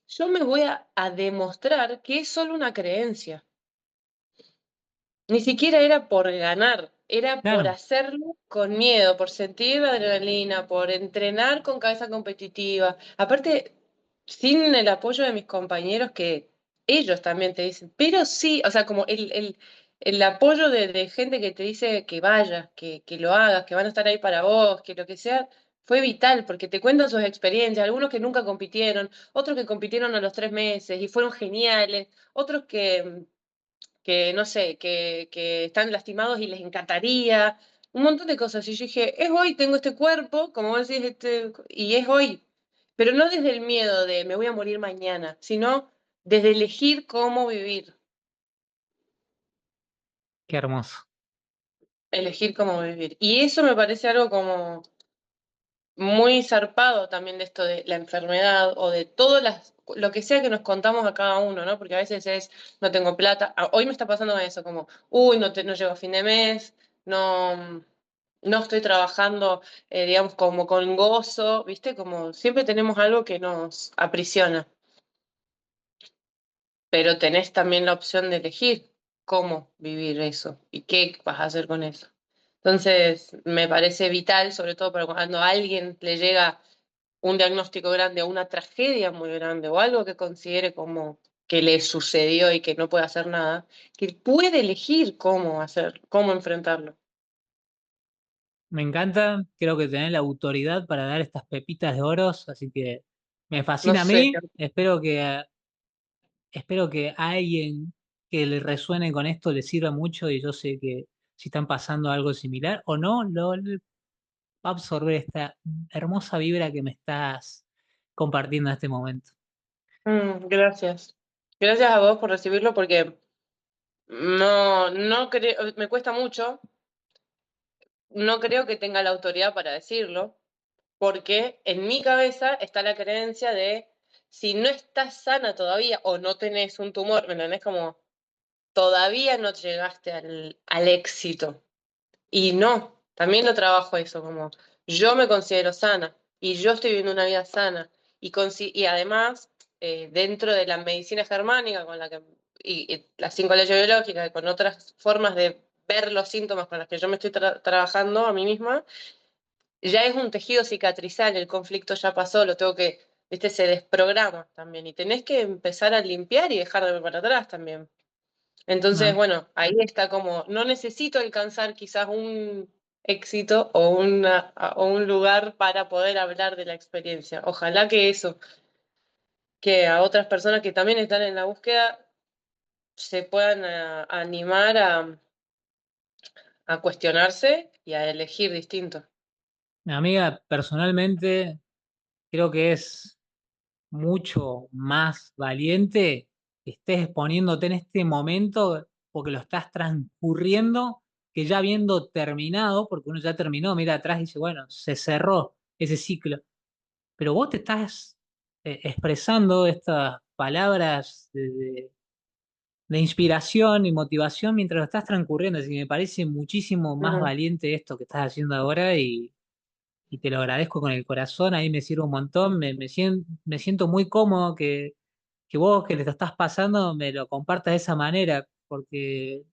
yo me voy a demostrar que es solo una creencia. Ni siquiera era por ganar, era por Claro, hacerlo con miedo, por sentir la adrenalina, por entrenar con cabeza competitiva. Aparte, sin el apoyo de mis compañeros, que ellos también te dicen, pero sí, o sea, como el apoyo de gente que te dice que vayas, que lo hagas, que van a estar ahí para vos, que lo que sea, fue vital, porque te cuentan sus experiencias, algunos que nunca compitieron, otros que compitieron a los 3 meses y fueron geniales, otros que no sé, que están lastimados y les encantaría, un montón de cosas. Y yo dije, es hoy, tengo este cuerpo, como vos decís, y es hoy. Pero no desde el miedo de me voy a morir mañana, sino desde elegir cómo vivir, qué hermoso. elegir cómo vivir. Y eso me parece algo como muy zarpado también de esto de la enfermedad o de lo que sea que nos contamos a cada uno, ¿no? Porque a veces es, no tengo plata. Hoy me está pasando eso, como, uy, no llego a fin de mes, no, no estoy trabajando, digamos, como con gozo, ¿viste? Como siempre tenemos algo que nos aprisiona, pero tenés también la opción de elegir cómo vivir eso y qué vas a hacer con eso. Entonces, me parece vital, sobre todo para cuando a alguien le llega un diagnóstico grande o una tragedia muy grande o algo que considere como que le sucedió y que no puede hacer nada, que puede elegir cómo hacer, cómo enfrentarlo. Me encanta, creo que tenés la autoridad para dar estas pepitas de oros, así que me No fascina a sé. mí. Espero que a alguien que le resuene con esto le sirva mucho y yo sé que si están pasando algo similar o no, va a absorber esta hermosa vibra que me estás compartiendo en este momento. Gracias. Gracias a vos por recibirlo porque no creo, me cuesta mucho, no creo que tenga la autoridad para decirlo, porque en mi cabeza está la creencia de si no estás sana todavía o no tenés un tumor, ¿me entendés? Como todavía no llegaste al éxito. Y no, también lo trabajo eso, como yo me considero sana y yo estoy viviendo una vida sana. Y además, dentro de la medicina germánica, y las 5 leyes biológicas, y con otras formas de ver los síntomas con las que yo me estoy trabajando a mí misma, ya es un tejido cicatrizal, el conflicto ya pasó, lo tengo que, viste, se desprograma también. Y tenés que empezar a limpiar y dejar de ver para atrás también. Entonces, Ah, bueno, ahí está como, no necesito alcanzar quizás un éxito o un lugar para poder hablar de la experiencia. Ojalá que eso, que a otras personas que también están en la búsqueda se puedan animar a cuestionarse y a elegir distinto. mi amiga, personalmente creo que es mucho más valiente que estés exponiéndote en este momento porque lo estás transcurriendo que ya habiendo terminado, porque uno ya terminó, mira atrás y dice, bueno, se cerró ese ciclo, pero vos te estás expresando estas palabras de inspiración y motivación mientras lo estás transcurriendo, así que me parece muchísimo más Ujú. valiente esto que estás haciendo ahora y te lo agradezco con el corazón, ahí me sirve un montón, me siento muy cómodo que vos que te lo estás pasando me lo compartas de esa manera, porque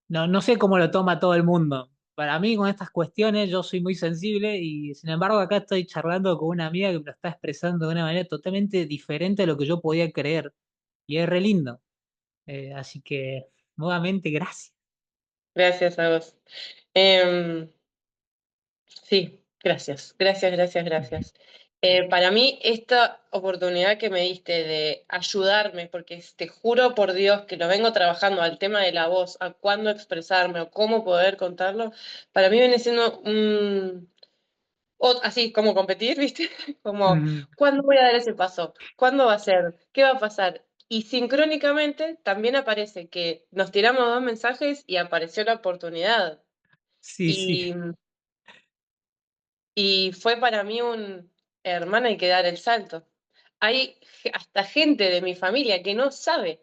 no sé cómo lo toma todo el mundo. Para mí con estas cuestiones yo soy muy sensible y sin embargo acá estoy charlando con una amiga que me lo está expresando de una manera totalmente diferente a lo que yo podía creer y es re lindo. Así que nuevamente gracias. Gracias a vos. Em, sí, gracias, gracias, gracias, gracias. Para mí, esta oportunidad que me diste de ayudarme, porque te juro por Dios que lo vengo trabajando al tema de la voz, a cuándo expresarme o cómo poder contarlo, para mí viene siendo así como competir, ¿viste? Como, Ujú. ¿cuándo voy a dar ese paso? ¿Cuándo va a ser? ¿Qué va a pasar? Y sincrónicamente también aparece que nos tiramos dos mensajes y apareció la oportunidad. Sí, sí. Y, y fue para mí un, hermana, hay que dar el salto. Hay hasta gente de mi familia que no sabe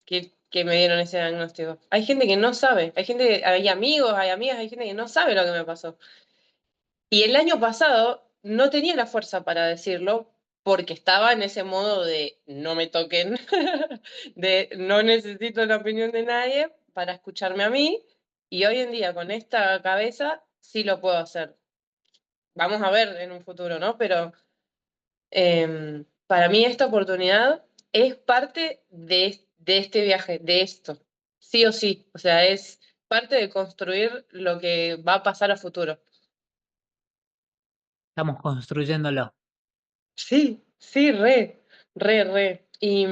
que me dieron ese diagnóstico. Hay gente que no sabe. Hay gente, hay amigos, hay amigas, hay gente que no sabe lo que me pasó. Y el año pasado no tenía la fuerza para decirlo porque estaba en ese modo de no me toquen, de no necesito la opinión de nadie para escucharme a mí. Y hoy en día con esta cabeza sí lo puedo hacer. Vamos a ver en un futuro, ¿no? Pero para mí esta oportunidad es parte de este viaje, de esto, sí o sí. O sea, es parte de construir lo que va a pasar a futuro. Estamos construyéndolo. Sí, sí, re, re, re. Y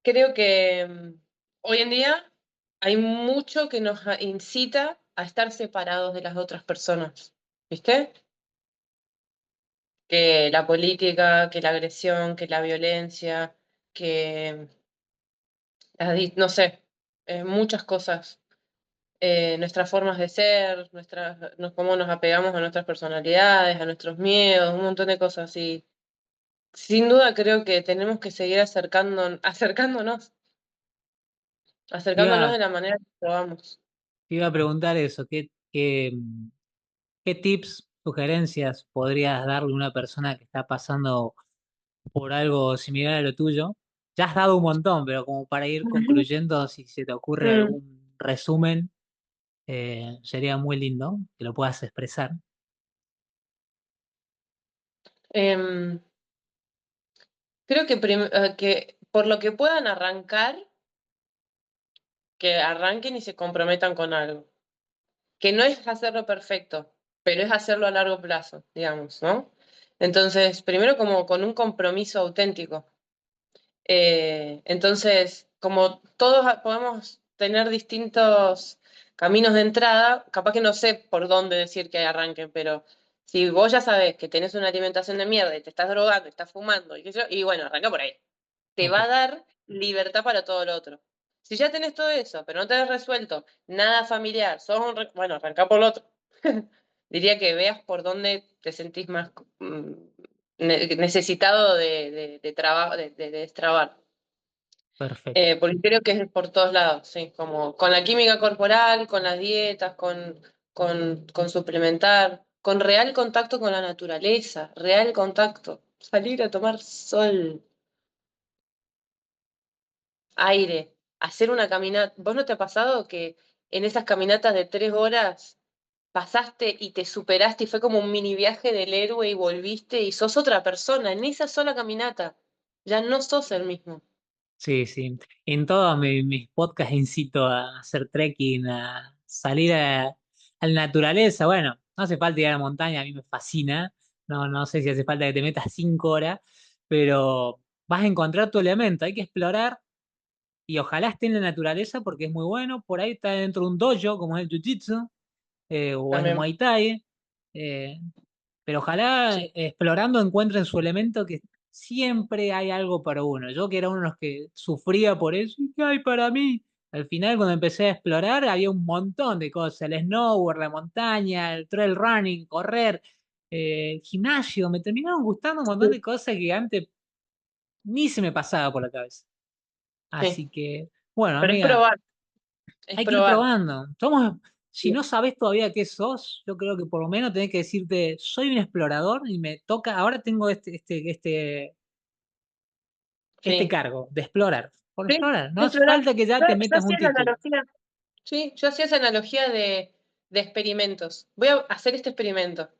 creo que hoy en día hay mucho que nos incita a estar separados de las otras personas, ¿viste? Que la política, que la agresión, que la violencia, que no sé, muchas cosas. Nuestras formas de ser, cómo nos apegamos a nuestras personalidades, a nuestros miedos, un montón de cosas. Y sin duda creo que tenemos que seguir Te acercándonos iba, de la manera que probamos. te iba a preguntar eso, ¿qué tips, sugerencias podrías darle a una persona que está pasando por algo similar a lo tuyo? Ya has dado un montón, pero como para ir concluyendo, si se te ocurre Mm, algún resumen, sería muy lindo que lo puedas expresar. em, creo que por lo que puedan arrancar, que arranquen y se comprometan con algo. Que no es hacerlo perfecto, pero es hacerlo a largo plazo, digamos, ¿no? Entonces, primero como con un compromiso auténtico. Entonces, como todos podemos tener distintos caminos de entrada, capaz que no sé por dónde decir que arranquen, pero si vos ya sabés que tenés una alimentación de mierda y te estás drogando, estás fumando, y, qué sé yo, y bueno, arranca por ahí. Te Ok, va a dar libertad para todo lo otro. Si ya tenés todo eso, pero no tenés resuelto nada familiar, bueno, arranca por lo otro. Diría que veas por dónde te sentís más mm, necesitado de trabajo, de destrabar. perfecto. Porque creo que es por todos lados, sí, como con la química corporal, con las dietas, con suplementar, con real contacto con la naturaleza, real contacto, salir a tomar sol, aire, hacer una caminata. ¿Vos no te ha pasado que en esas caminatas de 3 horas pasaste y te superaste y fue como un mini viaje del héroe y volviste y sos otra persona en esa sola caminata? Ya no sos el mismo. Sí, sí. En todos mis podcasts incito a hacer trekking, a salir a la naturaleza. Bueno, no hace falta ir a la montaña, a mí me fascina. No, no sé si hace falta que te metas 5 horas, pero vas a encontrar tu elemento. Hay que explorar y ojalá esté en la naturaleza porque es muy bueno. Por ahí está dentro de un dojo, como es el jiu-jitsu, o el También. muay thai. eh, pero ojalá Sí, explorando encuentren su elemento que siempre hay algo para uno. Yo que era uno de los que sufría por eso, ¿y qué hay para mí? Al final cuando empecé a explorar había un montón de cosas, el snowboard, la montaña, el trail running, correr, el gimnasio, me terminaron gustando un montón sí, de cosas que antes ni se me pasaba por la cabeza. sí. Así que, bueno, Pero amiga, es hay que ir probar. probando. Somos, si Sí, no sabes todavía qué sos, yo creo que por lo menos tenés que decirte, soy un explorador y me toca, ahora tengo este sí. cargo de explorar. Por Sí, explorar. No hace explorar. falta que ya Yo te metas un hacía la título. analogía, sí, yo hacía esa analogía de experimentos. Voy a hacer este experimento.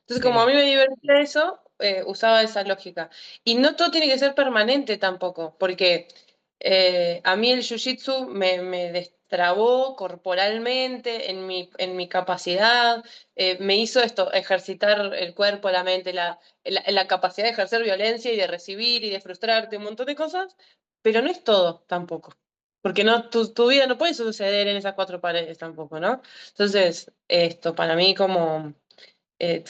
Entonces, como a Sí, mí me divertía eso, usaba esa lógica. Y no todo tiene que ser permanente tampoco, porque a mí el jiu-jitsu destrabó corporalmente en mi capacidad, me hizo esto, ejercitar el cuerpo, la mente, la capacidad de ejercer violencia y de recibir y de frustrarte, un montón de cosas, pero no es todo tampoco. Porque no, tu vida no puede suceder en esas cuatro paredes tampoco, ¿no? Entonces, esto para mí como eh,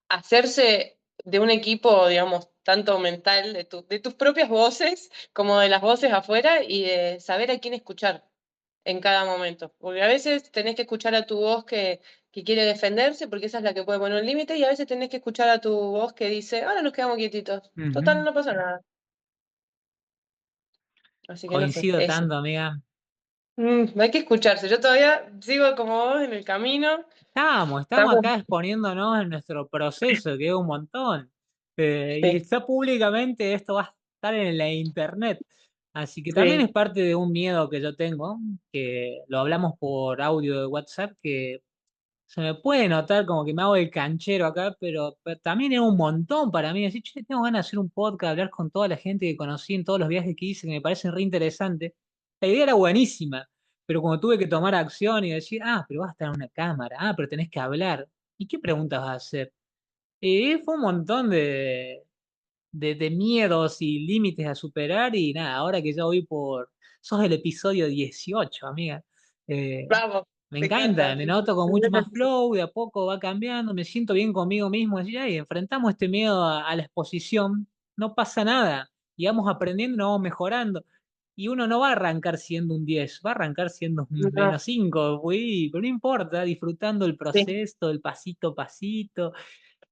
hacerse de un equipo, digamos, tanto mental, de tus propias voces, como de las voces afuera, y de saber a quién escuchar en cada momento. Porque a veces tenés que escuchar a tu voz que quiere defenderse, porque esa es la que puede poner un límite, y a veces tenés que escuchar a tu voz que dice, ahora nos quedamos quietitos, total, Ujú. no pasa nada. Así que no sé, Coincido eso. tanto, amiga. Hay que escucharse. Yo todavía sigo como vos en el camino. Estamos Estamos, acá exponiéndonos en nuestro proceso, que es un montón. Y sí, está públicamente, esto va a estar en la internet. Así que también sí, es parte de un miedo que yo tengo, que lo hablamos por audio de WhatsApp, que se me puede notar como que me hago el canchero acá, pero también es un montón para mí. Decir, che, tengo ganas de hacer un podcast, hablar con toda la gente que conocí en todos los viajes que hice, que me parecen re interesantes. La idea era buenísima, pero como tuve que tomar acción y decir, pero vas a estar en una cámara, pero tenés que hablar. ¿Y qué preguntas vas a hacer? Y fue un montón de miedos y límites a superar y nada, ahora que ya voy por... Sos el episodio 18 amiga. Eh, vamos, Me me encanta. encanta, me noto con mucho más flow, de a poco va cambiando, me siento bien conmigo mismo, decir, ay, enfrentamos este miedo a la exposición, no pasa nada, y vamos aprendiendo y nos vamos mejorando. Y uno no va a arrancar siendo un 10, va a arrancar siendo un No, -5, uy, pero no importa, disfrutando el sí, proceso, el pasito a pasito,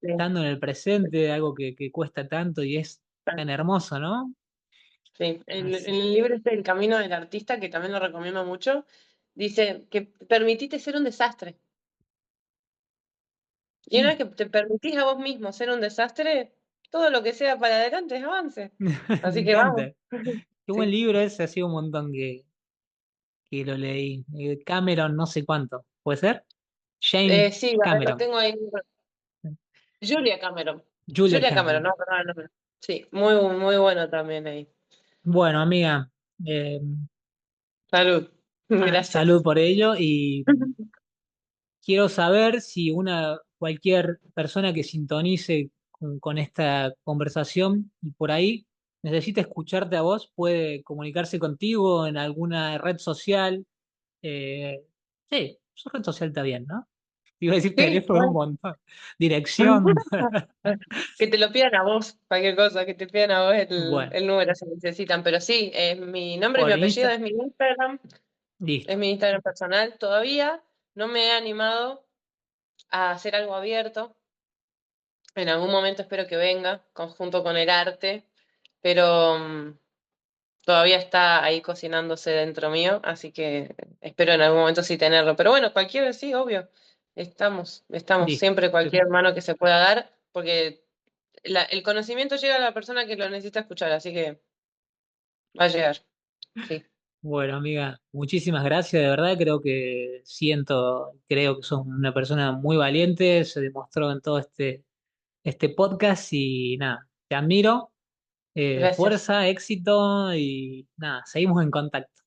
sí, estando en el presente, algo que cuesta tanto y es tan hermoso, ¿no? sí. En Así. el libro este El Camino del Artista, que también lo recomiendo mucho, dice que permitite ser un desastre. Y una Mm, vez que te permitís a vos mismo ser un desastre, todo lo que sea para adelante es avance. me Así que vamos. encanta. Qué buen Sí, libro ese, ha sido un montón que lo leí. Cameron, no sé cuánto. ¿Puede ser? James sí, lo Cameron. tengo ahí. Julia Cameron. Julia Julia Cameron, Cameron. no, perdón el nombre. Sí, muy, muy bueno también ahí. Bueno, amiga, eh, Salud. salud Gracias. por ello y quiero saber si cualquier persona que sintonice con esta conversación y por ahí necesita escucharte a vos, puede comunicarse contigo en alguna red social. Eh, sí, su red social está bien, ¿no? Iba a decir Sí, teléfono un bueno. montón. Dirección. Que te lo pidan a vos, cualquier cosa, que te pidan a vos Bueno, el número si necesitan. Pero sí, mi nombre y mi por apellido Insta. Es Listo. mi Instagram personal. Todavía no me he animado a hacer algo abierto. En algún momento espero que venga, conjunto con el arte, pero todavía está ahí cocinándose dentro mío, así que espero en algún momento sí tenerlo. Pero bueno, cualquier, sí, obvio. Estamos Listo. siempre cualquier mano que se pueda dar, porque el conocimiento llega a la persona que lo necesita escuchar, así que va a llegar. Sí, Bueno, amiga, muchísimas gracias. De verdad, creo que sos una persona muy valiente. Se demostró en todo este podcast y nada, te admiro. gracias. Fuerza, éxito y nada, seguimos en contacto.